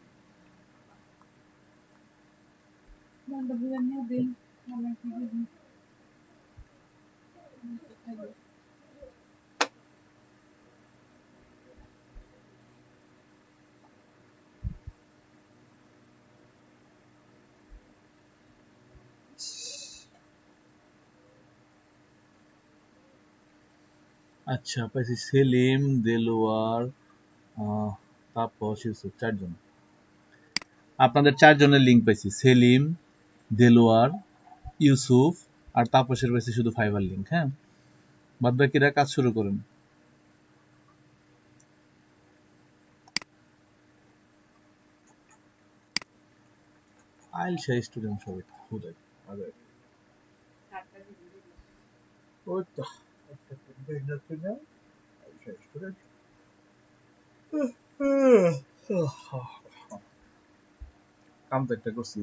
আচ্ছা পাইছি সেলিম, দেলোয়ার, তাপস, ইউসুফ, 4 জন। আপনাদের 4 জনের লিঙ্ক পাইছি, সেলিম, দেলোয়ার, ইউসুফ আর তাপসের পাইছি শুধু ফাইবার লিঙ্ক। হ্যাঁ, বাদ বাকিরা কাজ শুরু করেন। আইল সেই স্টুডেন্ট সবাই খুদে আগে ওই তো একটা বের যাচ্ছে না, আইল সেই স্টুডেন্ট। কাম তো একটা করছি।